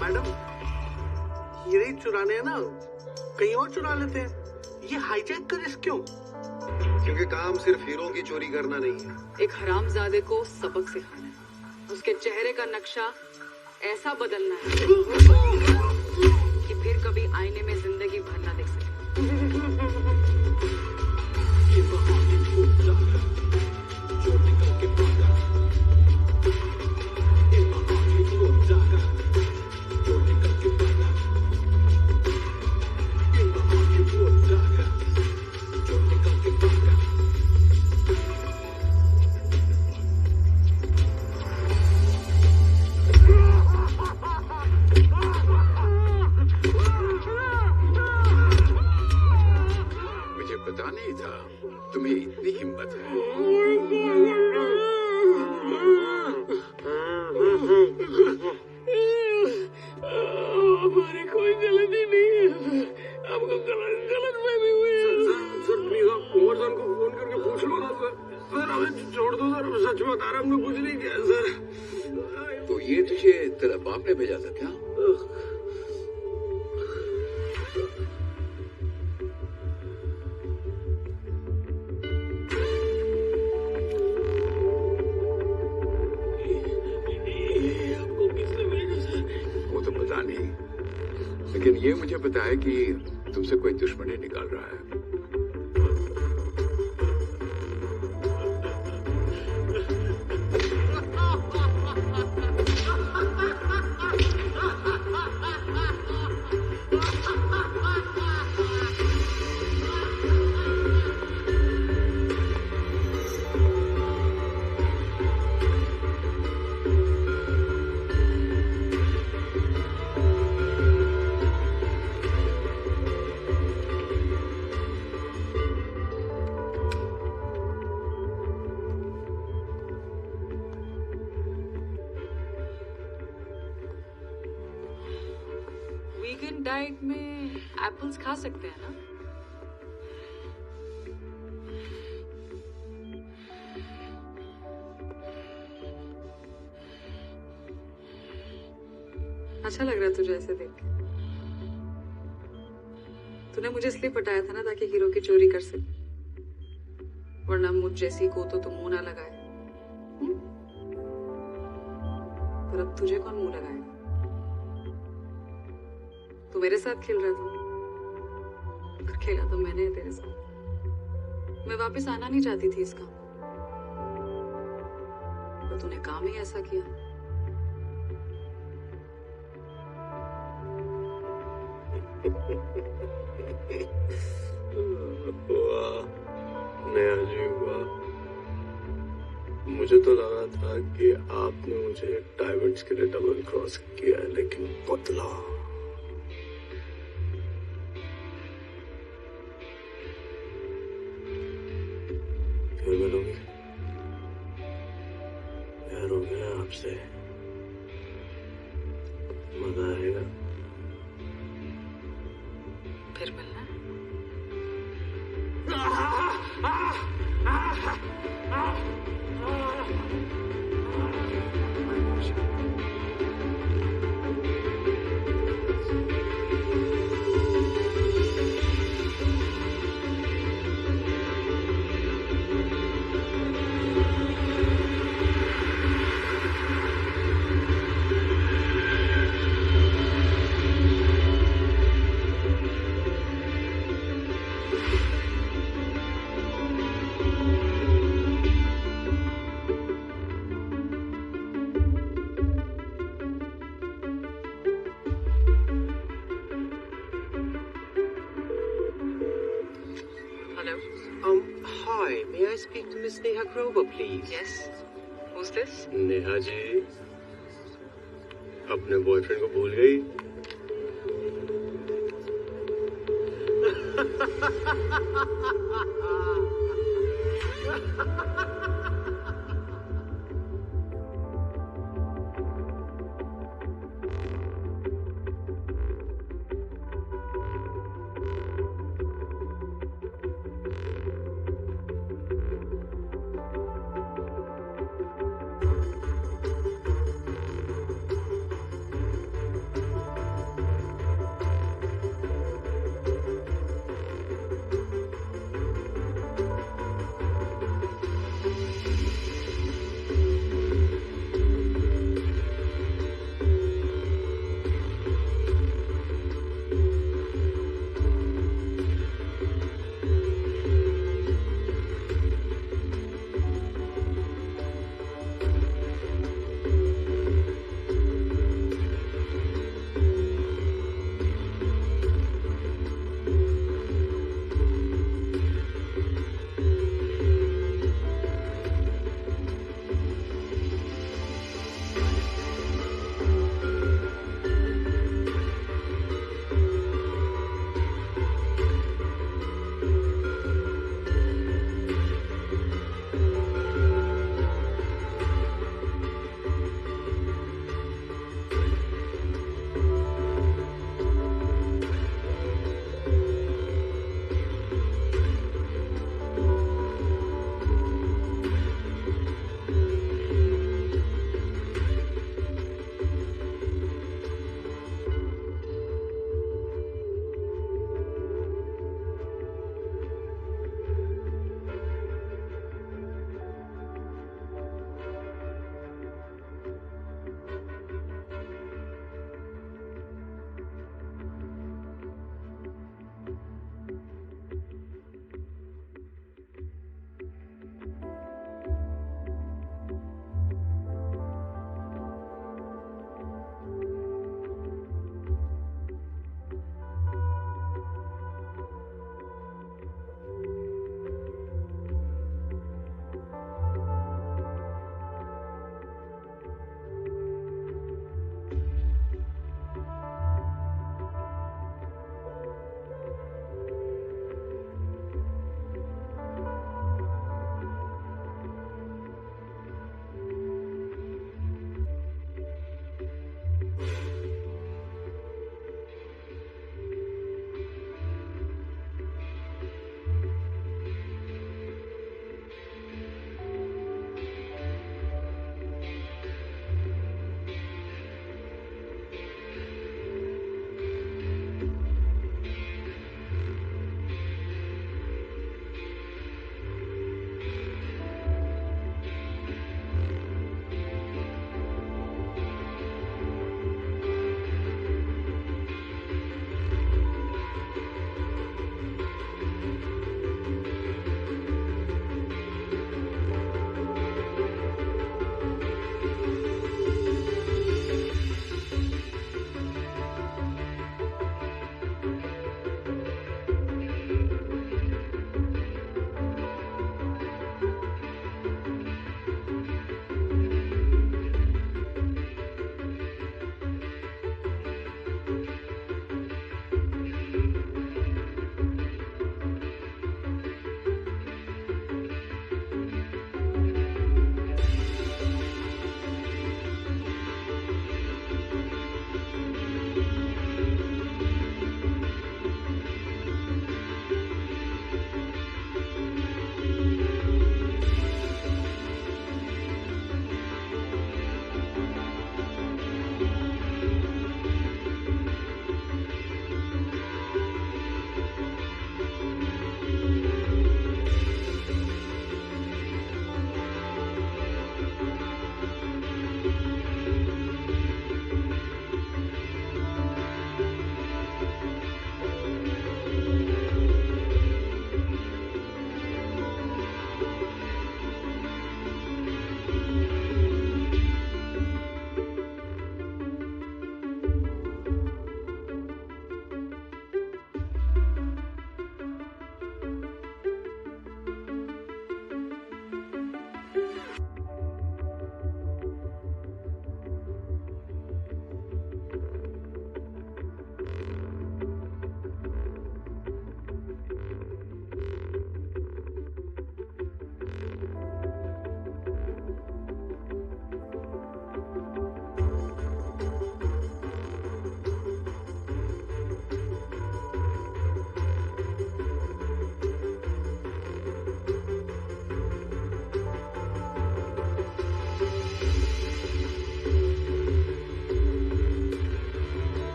मैडम, हीरे चुराने हैं ना, कहीं और चुरा लेते हैं। ये हाईजैक का रिस्क क्यों? क्योंकि काम सिर्फ हीरो की चोरी करना नहीं है। एक हरामजादे को सबक सिखाना है, उसके चेहरे का नक्शा ऐसा बदलना है कि फिर कभी आईने में जिंदगी भर ना देख सके। पता नहीं था तुम्हें इतनी हिम्मत है। हमारी कोई गलती नहीं है, आपको गलत फहमी हुई है। सर प्लीज आप उमर सर को फोन करके पूछ लो ना सर। सर हमें छोड़ दो सर, सच बता रहा, हमने कुछ नहीं किया सर। तो ये तुझे तेरा बाप ने भेजा था क्या? लेकिन ये मुझे पता है कि तुमसे कोई दुश्मनी निकाल रहा है। वीगन डाइट में एप्पल्स खा सकते हैं ना? अच्छा लग रहा है तुझे ऐसे देख के। तूने मुझे इसलिए पटाया था ना ताकि हीरो की चोरी कर सके, वरना मुझ जैसी को तो मुंह ना लगाए। पर अब तुझे कौन मुंह लगाएगा? तू मेरे साथ खेल रहा था, पर खेला तो मैंने तेरे साथ। मैं वापस आना नहीं चाहती थी इस काम, पर तूने काम ही ऐसा किया। वाह, नया जी वाह। मुझे तो लगा था कि आपने मुझे डायमंड्स के लिए डबल क्रॉस किया है, लेकिन बदला। फिर मिलोगे? प्यार हो गया आपसे, मजा आएगा। फिर मिलना। May I speak to Miss Neha Grover, please? Yes. Who's this? Neha ji अपने बॉयफ्रेंड को भूल गई?